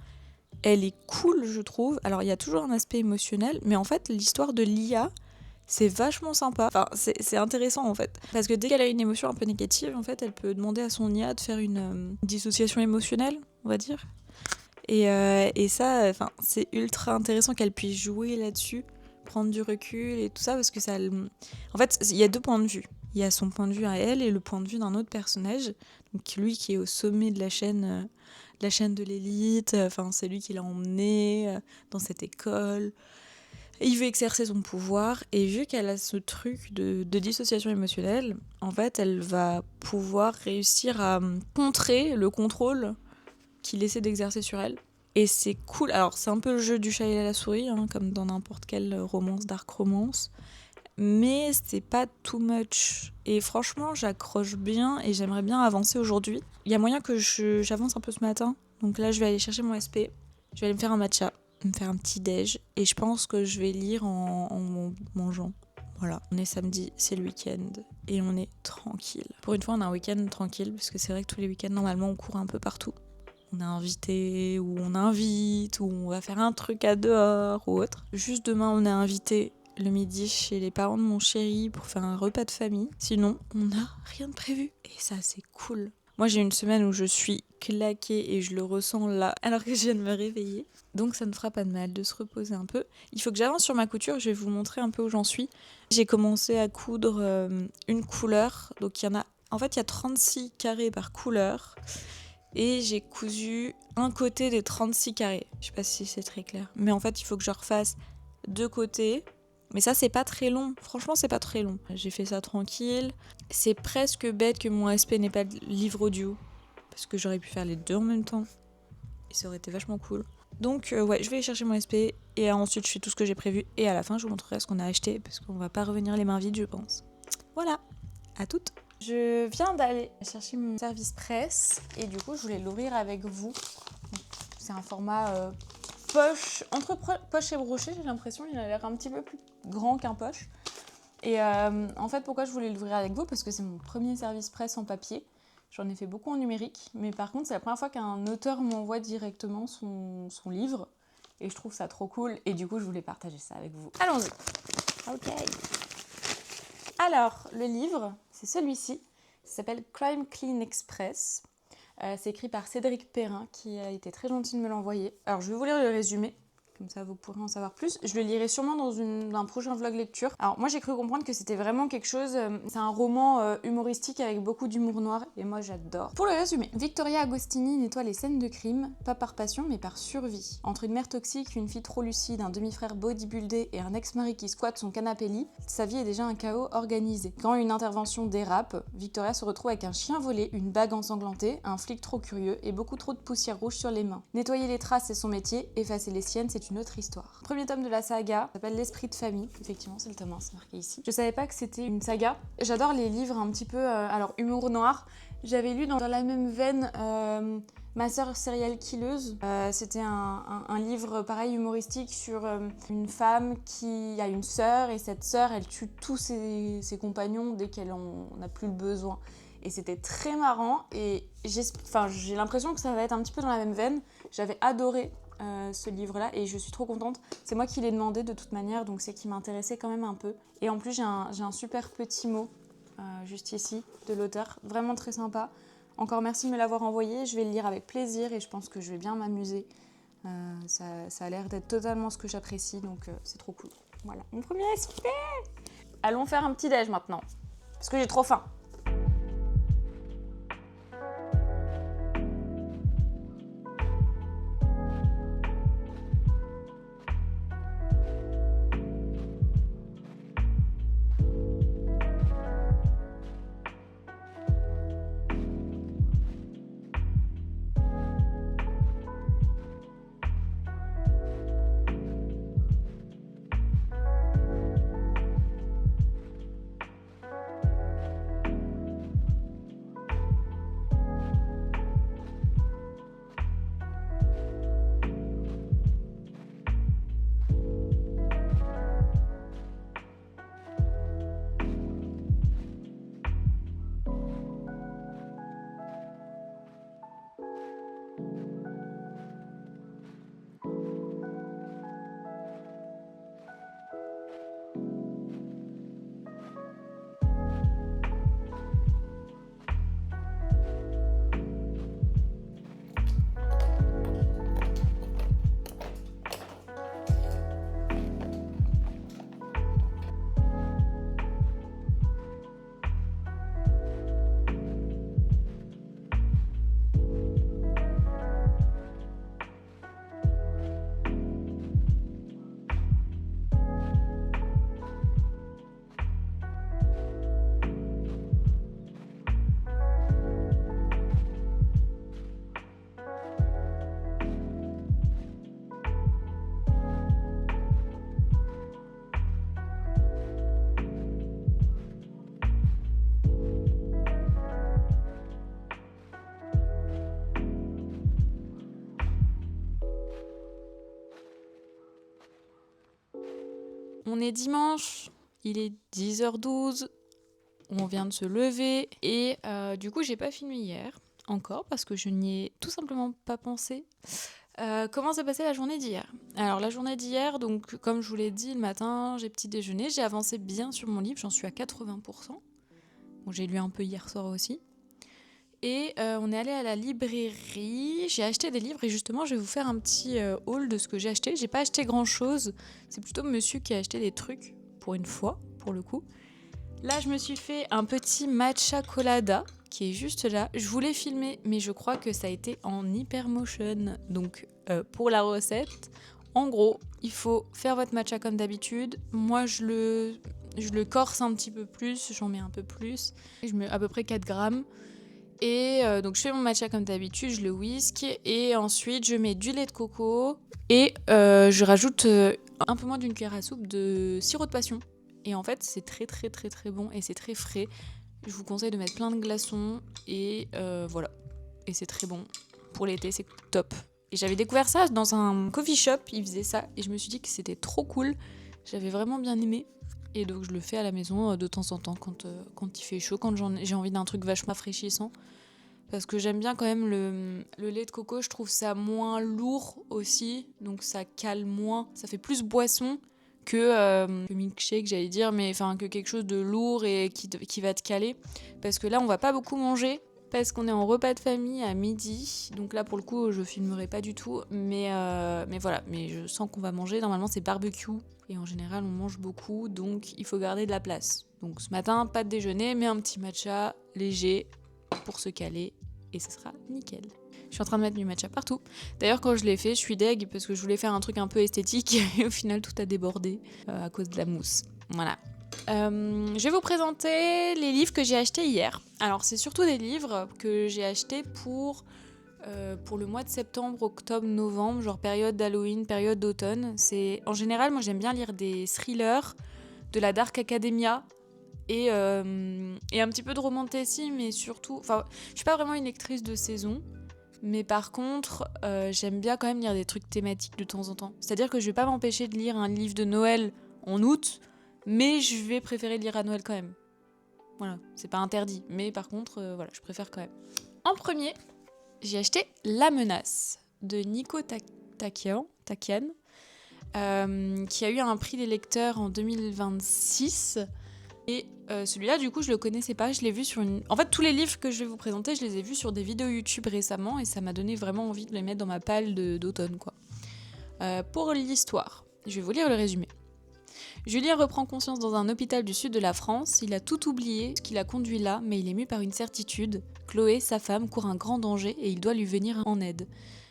elle est cool, je trouve. Alors, il y a toujours un aspect émotionnel, mais en fait, l'histoire de Lia, c'est vachement sympa. Enfin, c'est intéressant en fait. Parce que dès qu'elle a une émotion un peu négative, en fait, elle peut demander à son IA de faire une dissociation émotionnelle, on va dire. Et ça, enfin, c'est ultra intéressant qu'elle puisse jouer là-dessus, prendre du recul et tout ça, parce que ça... En fait, il y a deux points de vue. Il y a son point de vue à elle et le point de vue d'un autre personnage. Donc lui qui est au sommet de la chaîne de l'élite. Enfin, c'est lui qui l'a emmené dans cette école. Et il veut exercer son pouvoir, et vu qu'elle a ce truc de dissociation émotionnelle, en fait, elle va pouvoir réussir à contrer le contrôle qu'il essaie d'exercer sur elle. Et c'est cool. Alors, c'est un peu le jeu du chat et la souris, hein, comme dans n'importe quelle romance, dark romance. Mais c'est pas too much. Et franchement, j'accroche bien et j'aimerais bien avancer aujourd'hui. Il y a moyen que j'avance un peu ce matin. Donc là, je vais aller chercher mon SP. Je vais aller me faire un matcha, me faire un petit déj, et je pense que je vais lire en mangeant. Voilà, on est samedi, c'est le week-end et on est tranquille. Pour une fois, on a un week-end tranquille parce que c'est vrai que tous les week-ends, normalement, on court un peu partout. On est invité ou on invite ou on va faire un truc à dehors ou autre. Juste demain, on est invité le midi chez les parents de mon chéri pour faire un repas de famille. Sinon, on n'a rien de prévu et ça, c'est cool. Moi, j'ai une semaine où je suis claquée et je le ressens là, alors que je viens de me réveiller. Donc, ça ne fera pas de mal de se reposer un peu. Il faut que j'avance sur ma couture, je vais vous montrer un peu où j'en suis. J'ai commencé à coudre une couleur. Donc, il y a 36 carrés par couleur. Et j'ai cousu un côté des 36 carrés. Je sais pas si c'est très clair. Mais en fait, il faut que je refasse deux côtés. Mais ça, c'est pas très long. Franchement, c'est pas très long. J'ai fait ça tranquille. C'est presque bête que mon SP n'ait pas de livre audio. Parce que j'aurais pu faire les deux en même temps. Et ça aurait été vachement cool. Donc, je vais aller chercher mon SP. Et ensuite, je fais tout ce que j'ai prévu. Et à la fin, je vous montrerai ce qu'on a acheté. Parce qu'on va pas revenir les mains vides, je pense. Voilà. À toutes. Je viens d'aller chercher mon service presse. Et du coup, je voulais l'ouvrir avec vous. C'est un format... poche, entre poche et brochet, j'ai l'impression, il a l'air un petit peu plus grand qu'un poche. Et en fait, pourquoi je voulais l'ouvrir avec vous ? Parce que c'est mon premier service presse en papier. J'en ai fait beaucoup en numérique, mais par contre, c'est la première fois qu'un auteur m'envoie directement son livre. Et je trouve ça trop cool, et du coup, je voulais partager ça avec vous. Allons-y. Ok. Alors, le livre, c'est celui-ci. Ça s'appelle Crime Clean Express. C'est écrit par Cédric Perrin, qui a été très gentil de me l'envoyer. Alors, je vais vous lire le résumé, comme ça vous pourrez en savoir plus. Je le lirai sûrement dans un prochain vlog lecture. Alors, moi, j'ai cru comprendre que c'était vraiment quelque chose... c'est un roman humoristique avec beaucoup d'humour noir, et moi, j'adore. Pour le résumé, Victoria Agostini nettoie les scènes de crime, pas par passion, mais par survie. Entre une mère toxique, une fille trop lucide, un demi-frère bodybuildé et un ex-mari qui squatte son canapé lit, sa vie est déjà un chaos organisé. Quand une intervention dérape, Victoria se retrouve avec un chien volé, une bague ensanglantée, un flic trop curieux et beaucoup trop de poussière rouge sur les mains. Nettoyer les traces, c'est son métier, effacer les siennes, c'est une autre histoire. Premier tome de la saga s'appelle L'esprit de famille. Effectivement, c'est le tome 1, c'est marqué ici. Je savais pas que c'était une saga. J'adore les livres un petit peu, alors humour noir. J'avais lu dans la même veine Ma sœur serial killeuse. C'était un livre pareil humoristique sur une femme qui a une sœur et cette sœur elle tue tous ses compagnons dès qu'elle en a plus le besoin. Et c'était très marrant et j'ai l'impression que ça va être un petit peu dans la même veine. J'avais adoré ce livre-là et je suis trop contente. C'est moi qui l'ai demandé de toute manière, donc c'est qui m'intéressait quand même un peu. Et en plus j'ai un super petit mot juste ici de l'auteur, vraiment très sympa. Encore merci de me l'avoir envoyé, je vais le lire avec plaisir et je pense que je vais bien m'amuser. Ça a l'air d'être totalement ce que j'apprécie, donc c'est trop cool. Voilà, mon premier SP. Allons faire un petit déj maintenant, parce que j'ai trop faim. On est dimanche, il est 10h12, on vient de se lever et du coup j'ai pas filmé hier encore parce que je n'y ai tout simplement pas pensé. Comment s'est passée la journée d'hier ? Alors la journée d'hier, donc comme je vous l'ai dit le matin, j'ai petit déjeuner, j'ai avancé bien sur mon livre, j'en suis à 80%. Bon, j'ai lu un peu hier soir aussi. Et on est allé à la librairie, j'ai acheté des livres et justement je vais vous faire un petit haul de ce que j'ai acheté. J'ai pas acheté grand chose, c'est plutôt monsieur qui a acheté des trucs pour une fois, pour le coup. Là je me suis fait un petit matcha colada qui est juste là. Je voulais filmer mais je crois que ça a été en hypermotion. Donc pour la recette, en gros il faut faire votre matcha comme d'habitude. Moi je le corse un petit peu plus, j'en mets un peu plus. Je mets à peu près 4 grammes. Et donc je fais mon matcha comme d'habitude, je le whisk et ensuite je mets du lait de coco et je rajoute un peu moins d'une cuillère à soupe de sirop de passion. Et en fait c'est très très très très bon et c'est très frais. Je vous conseille de mettre plein de glaçons et voilà. Et c'est très bon. Pour l'été c'est top. Et j'avais découvert ça dans un coffee shop, ils faisaient ça et je me suis dit que c'était trop cool. J'avais vraiment bien aimé. Et donc je le fais à la maison de temps en temps quand il fait chaud, quand j'ai envie d'un truc vachement rafraîchissant. Parce que j'aime bien quand même le lait de coco, je trouve ça moins lourd aussi, donc ça cale moins, ça fait plus boisson que milkshake j'allais dire, mais enfin que quelque chose de lourd et qui va te caler. Parce que là on va pas beaucoup manger, parce qu'on est en repas de famille à midi, donc là pour le coup je filmerai pas du tout, mais voilà, mais je sens qu'on va manger, normalement c'est barbecue, et en général on mange beaucoup, donc il faut garder de la place. Donc ce matin, pas de déjeuner, mais un petit matcha léger pour se caler, et ce sera nickel. Je suis en train de mettre du matcha partout. D'ailleurs quand je l'ai fait, je suis deg, parce que je voulais faire un truc un peu esthétique, et au final tout a débordé à cause de la mousse. Voilà. Je vais vous présenter les livres que j'ai achetés hier. Alors c'est surtout des livres que j'ai achetés pour le mois de septembre, octobre, novembre, genre période d'Halloween, période d'automne. En général, moi j'aime bien lire des thrillers, de la dark academia, et un petit peu de romantasy, mais surtout... Enfin, je suis pas vraiment une lectrice de saison, mais par contre, j'aime bien quand même lire des trucs thématiques de temps en temps. C'est-à-dire que je vais pas m'empêcher de lire un livre de Noël en août, mais je vais préférer lire à Noël quand même. Voilà, c'est pas interdit, mais par contre, voilà, je préfère quand même. En premier, j'ai acheté La Menace de Nico Takian, qui a eu un prix des lecteurs en 2026. Et celui-là, du coup, je le connaissais pas. Je l'ai vu sur une... En fait, tous les livres que je vais vous présenter, je les ai vus sur des vidéos YouTube récemment et ça m'a donné vraiment envie de les mettre dans ma palle d'automne, quoi. Pour l'histoire, je vais vous lire le résumé. Julien reprend conscience dans un hôpital du sud de la France. Il a tout oublié, ce qui l'a conduit là, mais il est mu par une certitude. Chloé, sa femme, court un grand danger et il doit lui venir en aide.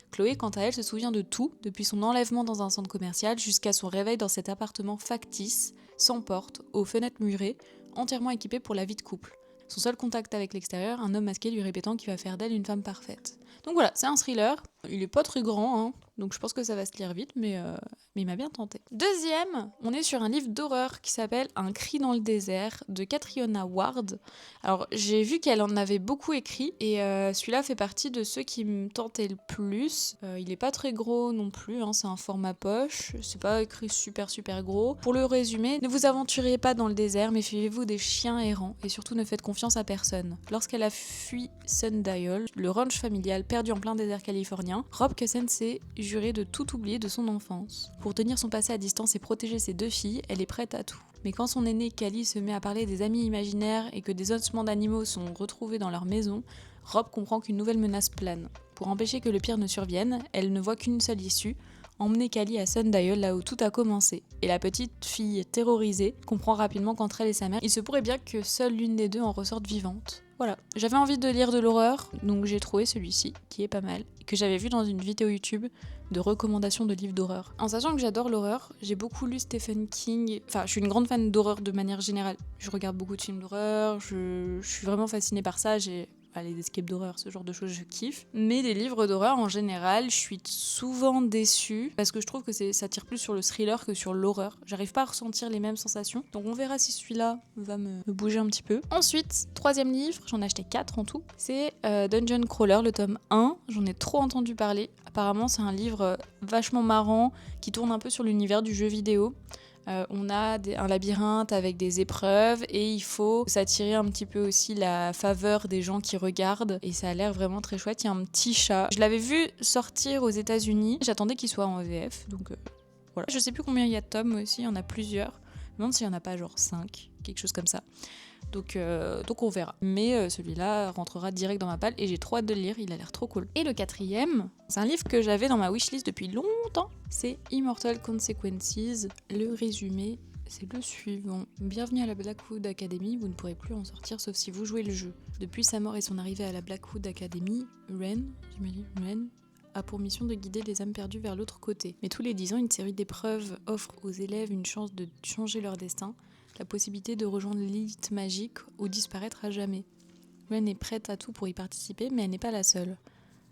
Chloé, quant à elle, se souvient de tout, depuis son enlèvement dans un centre commercial jusqu'à son réveil dans cet appartement factice, sans porte, aux fenêtres murées, entièrement équipé pour la vie de couple. Son seul contact avec l'extérieur, un homme masqué lui répétant qu'il va faire d'elle une femme parfaite. Donc voilà, c'est un thriller. Il est pas très grand, hein, donc je pense que ça va se lire vite, mais il m'a bien tenté. Deuxième, on est sur un livre d'horreur qui s'appelle Un cri dans le désert de Catriona Ward. Alors j'ai vu qu'elle en avait beaucoup écrit et celui-là fait partie de ceux qui me tentaient le plus. Il est pas très gros non plus, hein, c'est un format poche, c'est pas écrit super gros. Pour le résumé, ne vous aventurez pas dans le désert, méfiez-vous des chiens errants et surtout ne faites confiance à personne. Lorsqu'elle a fui Sundial, le ranch familial perdu en plein désert californien, Rob Cousins s'est juré de tout oublier de son enfance. Pour tenir son passé à distance et protéger ses 2 filles, elle est prête à tout. Mais quand son aînée Callie se met à parler des amis imaginaires et que des ossements d'animaux sont retrouvés dans leur maison, Rob comprend qu'une nouvelle menace plane. Pour empêcher que le pire ne survienne, elle ne voit qu'une seule issue, emmener Callie à Sundial là où tout a commencé. Et la petite fille terrorisée comprend rapidement qu'entre elle et sa mère, il se pourrait bien que seule l'une des deux en ressorte vivante. Voilà, j'avais envie de lire de l'horreur, donc j'ai trouvé celui-ci, qui est pas mal, que j'avais vu dans une vidéo YouTube de recommandations de livres d'horreur. En sachant que j'adore l'horreur, j'ai beaucoup lu Stephen King, enfin je suis une grande fan d'horreur de manière générale. Je regarde beaucoup de films d'horreur, je suis vraiment fascinée par ça, les escapes d'horreur, ce genre de choses, je kiffe. Mais les livres d'horreur, en général, je suis souvent déçue parce que je trouve que ça tire plus sur le thriller que sur l'horreur. J'arrive pas à ressentir les mêmes sensations. Donc on verra si celui-là va me bouger un petit peu. Ensuite, troisième livre, j'en ai acheté 4 en tout. C'est Dungeon Crawler, le tome 1. J'en ai trop entendu parler. Apparemment, c'est un livre vachement marrant qui tourne un peu sur l'univers du jeu vidéo. On a un labyrinthe avec des épreuves et il faut s'attirer un petit peu aussi la faveur des gens qui regardent et ça a l'air vraiment très chouette. Il y a un petit chat. Je l'avais vu sortir aux États-Unis. J'attendais qu'il soit en VF, donc voilà. Je sais plus combien il y a de tomes aussi, il y en a plusieurs. Je me demande s'il y en a pas genre 5, quelque chose comme ça. Donc on verra. Mais celui-là rentrera direct dans ma palle et j'ai trop hâte de le lire, il a l'air trop cool. Et le quatrième, c'est un livre que j'avais dans ma wishlist depuis longtemps, c'est Immortal Consequences. Le résumé, c'est le suivant. Bienvenue à la Blackwood Academy, vous ne pourrez plus en sortir sauf si vous jouez le jeu. Depuis sa mort et son arrivée à la Blackwood Academy, Ren a pour mission de guider les âmes perdues vers l'autre côté. Mais tous les 10 ans, une série d'épreuves offre aux élèves une chance de changer leur destin, la possibilité de rejoindre l'élite magique ou disparaître à jamais. Ren est prête à tout pour y participer, mais elle n'est pas la seule.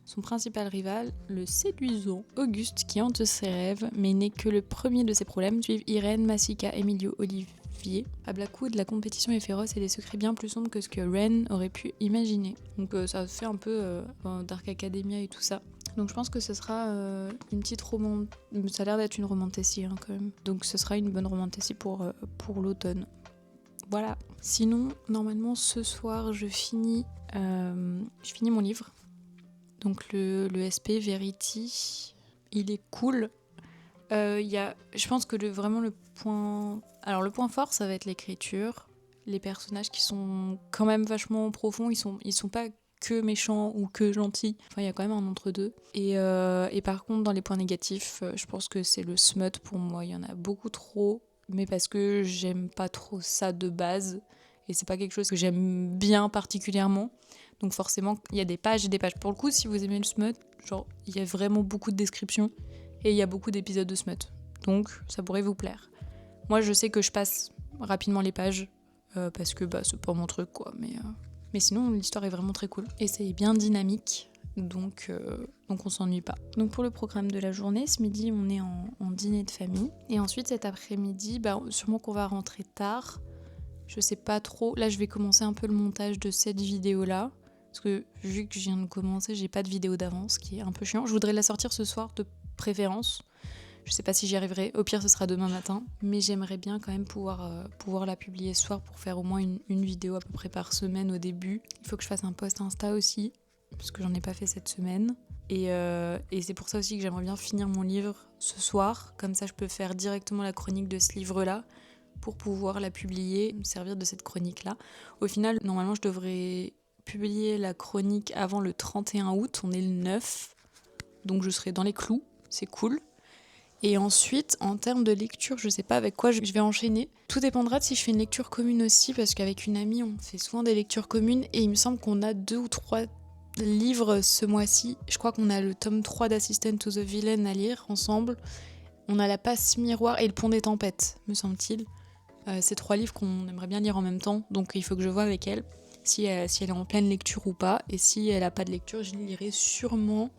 Son principal rival, le séduisant Auguste, qui hante ses rêves, mais n'est que le premier de ses problèmes, suivent Irène, Masika, Emilio, Olivier. À Blackwood, la compétition est féroce et les secrets bien plus sombres que ce que Ren aurait pu imaginer. Donc ça fait un peu Dark Academia et tout ça. Donc je pense que ce sera une petite ça a l'air d'être une romantasy quand même. Donc ce sera une bonne romantasy pour l'automne. Voilà. Sinon, normalement ce soir je finis mon livre. Donc le SP Verity, il est cool. Je pense que le point fort, ça va être l'écriture. Les personnages qui sont quand même vachement profonds, ils sont pas que méchants ou que gentils. Enfin, il y a quand même un entre-deux. Et par contre, dans les points négatifs, je pense que c'est le smut pour moi. Il y en a beaucoup trop, mais parce que j'aime pas trop ça de base. Et c'est pas quelque chose que j'aime bien particulièrement. Donc forcément, il y a des pages et des pages. Pour le coup, si vous aimez le smut, genre, il y a vraiment beaucoup de descriptions et il y a beaucoup d'épisodes de smut. Donc, ça pourrait vous plaire. Moi, je sais que je passe rapidement les pages parce que c'est pas mon truc, quoi. Mais sinon, l'histoire est vraiment très cool. Et c'est bien dynamique, donc on s'ennuie pas. Donc pour le programme de la journée, ce midi, on est en dîner de famille. Et ensuite, cet après-midi, sûrement qu'on va rentrer tard. Je sais pas trop. Là, je vais commencer un peu le montage de cette vidéo-là. Parce que vu que je viens de commencer, j'ai pas de vidéo d'avance, ce qui est un peu chiant. Je voudrais la sortir ce soir de préférence. Je sais pas si j'y arriverai. Au pire, ce sera demain matin. Mais j'aimerais bien quand même pouvoir la publier ce soir pour faire au moins une vidéo à peu près par semaine au début. Il faut que je fasse un post Insta aussi, parce que j'en ai pas fait cette semaine. Et c'est pour ça aussi que j'aimerais bien finir mon livre ce soir. Comme ça, je peux faire directement la chronique de ce livre-là pour pouvoir la publier, me servir de cette chronique-là. Au final, normalement, je devrais publier la chronique avant le 31 août. On est le 9, donc je serai dans les clous. C'est cool. Et ensuite, en termes de lecture, je sais pas avec quoi je vais enchaîner. Tout dépendra de si je fais une lecture commune aussi, parce qu'avec une amie, on fait souvent des lectures communes, et il me semble qu'on a 2 ou 3 livres ce mois-ci. Je crois qu'on a le tome 3 d'Assistant to the Villain à lire ensemble. On a La Passe Miroir et Le Pont des Tempêtes, me semble-t-il. C'est 3 livres qu'on aimerait bien lire en même temps, donc il faut que je vois avec elle si elle est en pleine lecture ou pas. Et si elle a pas de lecture, je lirai sûrement...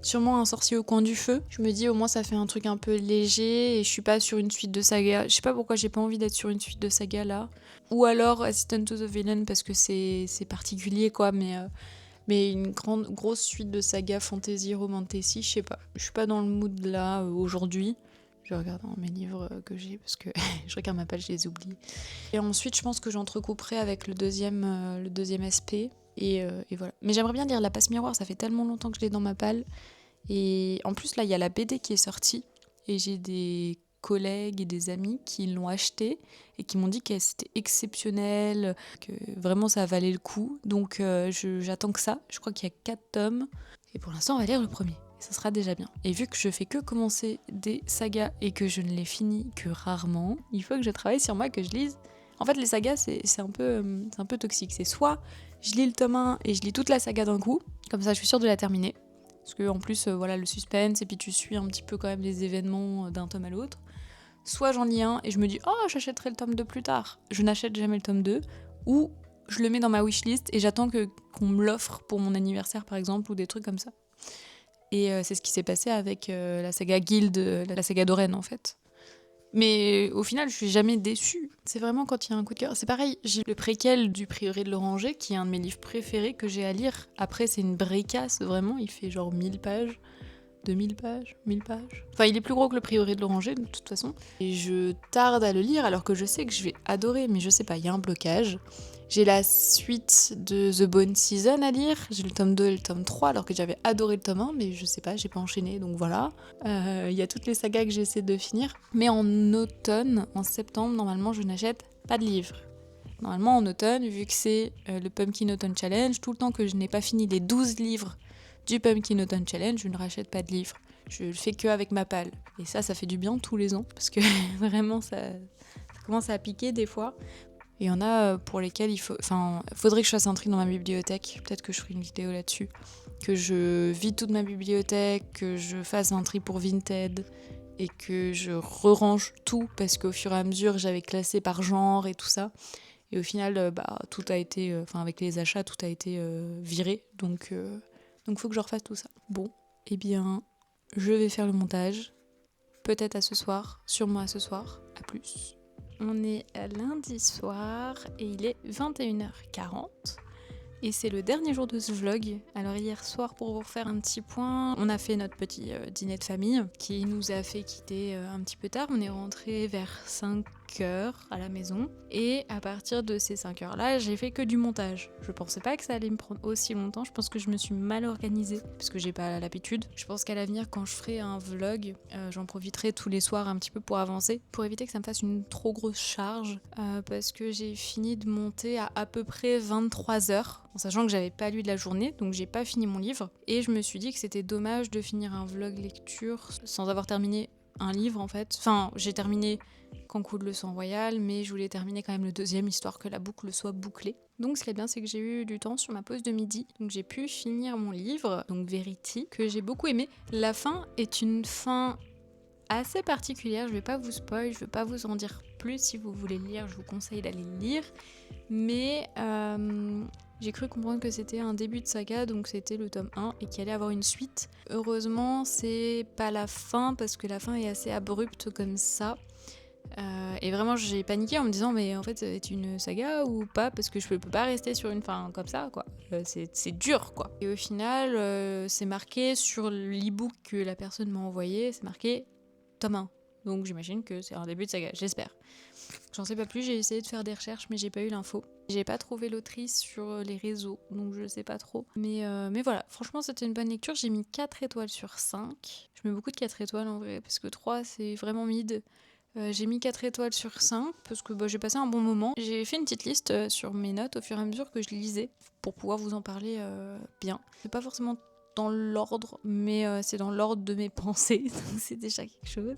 Sûrement Un sorcier au coin du feu. Je me dis au moins ça fait un truc un peu léger et je suis pas sur une suite de saga. Je sais pas pourquoi j'ai pas envie d'être sur une suite de saga là. Ou alors Assistant to the Villain parce que c'est particulier quoi, mais une grosse suite de saga fantasy, romantasy, je sais pas. Je suis pas dans le mood là aujourd'hui. Je regarde dans mes livres que j'ai parce que je regarde ma page, je les oublie. Et ensuite je pense que j'entrecouperai avec le deuxième SP. Et voilà. Mais j'aimerais bien lire La Passe Miroir, ça fait tellement longtemps que je l'ai dans ma palle. Et en plus, là, il y a la BD qui est sortie. Et j'ai des collègues et des amis qui l'ont acheté et qui m'ont dit que c'était exceptionnel, que vraiment ça valait le coup. Donc j'attends que ça. Je crois qu'il y a 4 tomes. Et pour l'instant, on va lire le premier. Ça sera déjà bien. Et vu que je fais que commencer des sagas et que je ne les finis que rarement, il faut que je travaille sur moi, que je lise. En fait, les sagas, c'est un peu toxique. C'est soit je lis le tome 1 et je lis toute la saga d'un coup, comme ça je suis sûre de la terminer. Parce que en plus, voilà, le suspense, et puis tu suis un petit peu quand même les événements d'un tome à l'autre. Soit j'en lis un et je me dis, oh, j'achèterai le tome 2 plus tard. Je n'achète jamais le tome 2. Ou je le mets dans ma wishlist et j'attends qu'on me l'offre pour mon anniversaire, par exemple, ou des trucs comme ça. Et c'est ce qui s'est passé avec la saga Guild, la saga d'Oren, en fait. Mais au final, je suis jamais déçue. C'est vraiment quand il y a un coup de cœur. C'est pareil, j'ai le préquel du Prieuré de l'Oranger, qui est un de mes livres préférés que j'ai à lire. Après, c'est une bricasse, vraiment. Il fait genre 1000 pages. 2000 pages, 1000 pages. Enfin, il est plus gros que le Prieuré de l'Oranger, de toute façon. Et je tarde à le lire, alors que je sais que je vais adorer. Mais je sais pas, il y a un blocage. J'ai la suite de The Bone Season à lire. J'ai le tome 2 et le tome 3, alors que j'avais adoré le tome 1, mais je sais pas, j'ai pas enchaîné, donc voilà. Il y a toutes les sagas que j'essaie de finir. Mais en automne, en septembre, normalement, je n'achète pas de livres. Normalement, en automne, vu que c'est le Pumpkin Autumn Challenge, tout le temps que je n'ai pas fini les 12 livres du Pumpkin Autumn Challenge, je ne rachète pas de livres. Je le fais que avec ma palle. Et ça fait du bien tous les ans, parce que vraiment, ça commence à piquer des fois. Et il y en a pour lesquels faudrait que je fasse un tri dans ma bibliothèque. Peut-être que je ferai une vidéo là-dessus. Que je vide toute ma bibliothèque, que je fasse un tri pour Vinted et que je re-range tout parce qu'au fur et à mesure, j'avais classé par genre et tout ça. Et au final, tout a été, avec les achats, tout a été viré. Donc faut que je refasse tout ça. Bon, eh bien, je vais faire le montage. Peut-être à ce soir, sûrement à ce soir. À plus. On est lundi soir et il est 21h40 et c'est le dernier jour de ce vlog. Alors hier soir, pour vous faire un petit point, on a fait notre petit dîner de famille qui nous a fait quitter un petit peu tard. On est rentré vers 5h à la maison et à partir de ces 5h là, j'ai fait que du montage. Je pensais pas que ça allait me prendre aussi longtemps. Je pense que je me suis mal organisée parce que j'ai pas l'habitude. Je pense qu'à l'avenir, quand je ferai un vlog, j'en profiterai tous les soirs un petit peu pour avancer, pour éviter que ça me fasse une trop grosse charge parce que j'ai fini de monter à peu près 23h en sachant que j'avais pas lu de la journée, donc j'ai pas fini mon livre et je me suis dit que c'était dommage de finir un vlog lecture sans avoir terminé un livre en fait. Enfin, j'ai terminé Quand coule le sang royal, mais je voulais terminer quand même le deuxième, histoire que la boucle soit bouclée. Donc ce qui est bien, c'est que j'ai eu du temps sur ma pause de midi, donc j'ai pu finir mon livre, donc Verity, que j'ai beaucoup aimé. La fin est une fin assez particulière, je vais pas vous spoil, je vais pas vous en dire plus. Si vous voulez le lire, je vous conseille d'aller le lire, mais j'ai cru comprendre que c'était un début de saga, donc c'était le tome 1 et qu'il allait avoir une suite. Heureusement, c'est pas la fin parce que la fin est assez abrupte comme ça. Et vraiment, j'ai paniqué en me disant, mais en fait, ça va être une saga ou pas? Parce que je peux pas rester sur une fin comme ça, quoi. C'est dur, quoi. Et au final, c'est marqué sur l'e-book que la personne m'a envoyé, c'est marqué tome 1. Donc j'imagine que c'est un début de saga, j'espère. J'en sais pas plus, j'ai essayé de faire des recherches, mais j'ai pas eu l'info. J'ai pas trouvé l'autrice sur les réseaux, donc je sais pas trop. Mais voilà, franchement, c'était une bonne lecture. J'ai mis 4 étoiles sur 5. Je mets beaucoup de 4 étoiles en vrai, parce que 3, c'est vraiment mid. J'ai mis 4 étoiles sur 5 parce que j'ai passé un bon moment. J'ai fait une petite liste sur mes notes au fur et à mesure que je lisais pour pouvoir vous en parler bien. C'est pas forcément dans l'ordre, mais c'est dans l'ordre de mes pensées, donc c'est déjà quelque chose.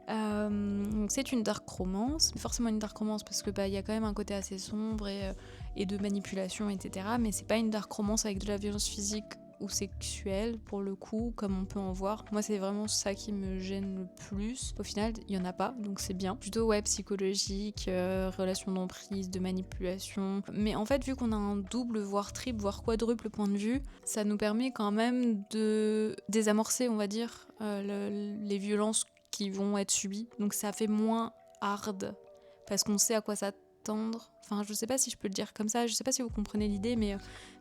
Donc c'est une dark romance, forcément une dark romance parce que y a quand même un côté assez sombre et de manipulation, etc. Mais c'est pas une dark romance avec de la violence physique ou sexuelle pour le coup, comme on peut en voir. Moi, c'est vraiment ça qui me gêne le plus. Au final, il y en a pas, donc c'est bien. Plutôt psychologique, relation d'emprise, de manipulation. Mais en fait, vu qu'on a un double, voire triple, voire quadruple point de vue, ça nous permet quand même de désamorcer, on va dire, les violences qui vont être subies. Donc ça fait moins hard parce qu'on sait à quoi s'attendre. Enfin, je sais pas si je peux le dire comme ça, je sais pas si vous comprenez l'idée, mais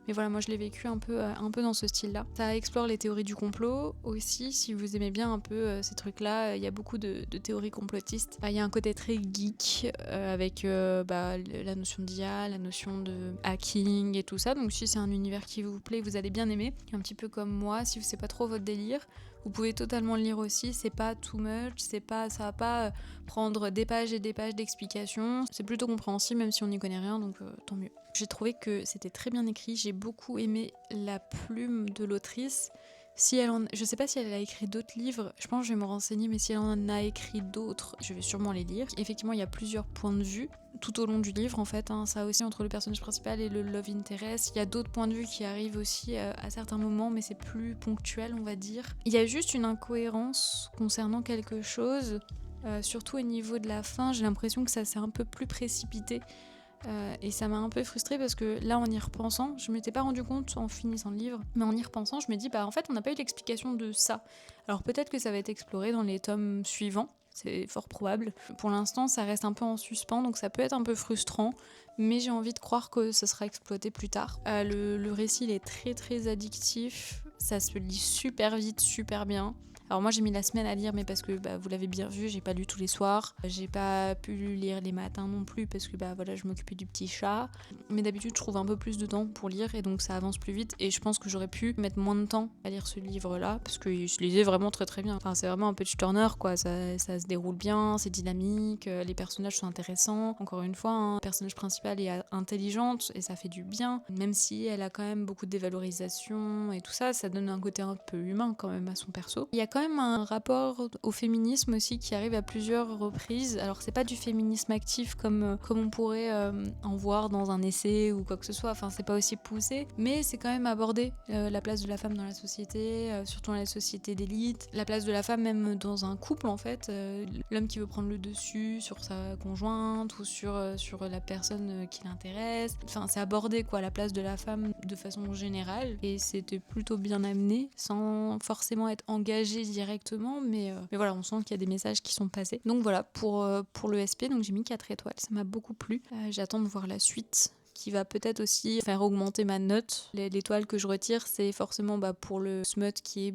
voilà, moi je l'ai vécu un peu dans ce style-là. Ça explore les théories du complot aussi, si vous aimez bien un peu ces trucs-là. Il y a beaucoup de théories complotistes. Il y a un côté très geek avec la notion d'IA, la notion de hacking et tout ça. Donc si c'est un univers qui vous plaît, vous allez bien aimer. Un petit peu comme moi, si c'est pas trop votre délire, vous pouvez totalement le lire aussi. C'est pas too much, ça va pas prendre des pages et des pages d'explications. C'est plutôt compréhensible même si on n'y connaît rien, donc tant mieux. J'ai trouvé que c'était très bien écrit, j'ai beaucoup aimé la plume de l'autrice. Je sais pas si elle a écrit d'autres livres, je pense que je vais me renseigner, mais si elle en a écrit d'autres, je vais sûrement les lire. Effectivement, il y a plusieurs points de vue tout au long du livre en fait, ça aussi entre le personnage principal et le love interest. Il y a d'autres points de vue qui arrivent aussi à certains moments, mais c'est plus ponctuel on va dire. Il y a juste une incohérence concernant quelque chose, surtout au niveau de la fin, j'ai l'impression que ça s'est un peu plus précipité. Et ça m'a un peu frustrée parce que là en y repensant, je m'étais pas rendu compte en finissant le livre, mais en y repensant je me dis en fait on n'a pas eu l'explication de ça. Alors peut-être que ça va être exploré dans les tomes suivants, c'est fort probable. Pour l'instant ça reste un peu en suspens donc ça peut être un peu frustrant, mais j'ai envie de croire que ça sera exploité plus tard. Le récit il est très très addictif, ça se lit super vite, super bien. Alors moi j'ai mis la semaine à lire mais parce que vous l'avez bien vu, j'ai pas lu tous les soirs, j'ai pas pu lire les matins non plus parce que je m'occupais du petit chat, mais d'habitude je trouve un peu plus de temps pour lire et donc ça avance plus vite et je pense que j'aurais pu mettre moins de temps à lire ce livre là parce que je lisais vraiment très très bien. Enfin c'est vraiment un page turner quoi, ça se déroule bien, c'est dynamique, les personnages sont intéressants, encore une fois le personnage principal est intelligente et ça fait du bien, même si elle a quand même beaucoup de dévalorisation et tout ça, ça donne un côté un peu humain quand même à son perso. Il y a quand même un rapport au féminisme aussi qui arrive à plusieurs reprises. Alors c'est pas du féminisme actif comme on pourrait en voir dans un essai ou quoi que ce soit, enfin c'est pas aussi poussé, mais c'est quand même abordé la place de la femme dans la société, surtout dans la société d'élite, la place de la femme même dans un couple en fait, l'homme qui veut prendre le dessus sur sa conjointe ou sur la personne qui l'intéresse, enfin c'est abordé quoi, la place de la femme de façon générale et c'était plutôt bien amené sans forcément être engagé directement, mais voilà, on sent qu'il y a des messages qui sont passés. Donc voilà, pour le SP, donc j'ai mis 4 étoiles, ça m'a beaucoup plu. J'attends de voir la suite, qui va peut-être aussi faire augmenter ma note. L'étoile que je retire, c'est forcément pour le smut qui est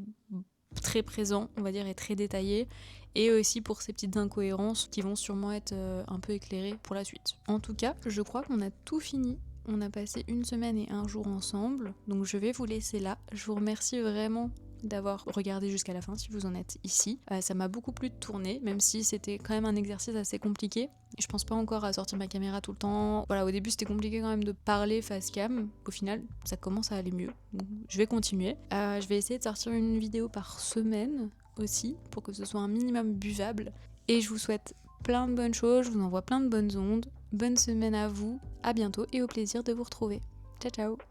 très présent, on va dire, et très détaillé, et aussi pour ces petites incohérences qui vont sûrement être un peu éclairées pour la suite. En tout cas, je crois qu'on a tout fini. On a passé 1 semaine et 1 jour ensemble, donc je vais vous laisser là. Je vous remercie vraiment d'avoir regardé jusqu'à la fin si vous en êtes ici. Ça m'a beaucoup plu de tourner, même si c'était quand même un exercice assez compliqué. Je pense pas encore à sortir ma caméra tout le temps. Voilà, au début c'était compliqué quand même de parler face cam. Au final, ça commence à aller mieux. Donc, je vais continuer. Je vais essayer de sortir une vidéo par semaine aussi, pour que ce soit un minimum buvable. Et je vous souhaite plein de bonnes choses, je vous envoie plein de bonnes ondes. Bonne semaine à vous, à bientôt et au plaisir de vous retrouver. Ciao ciao!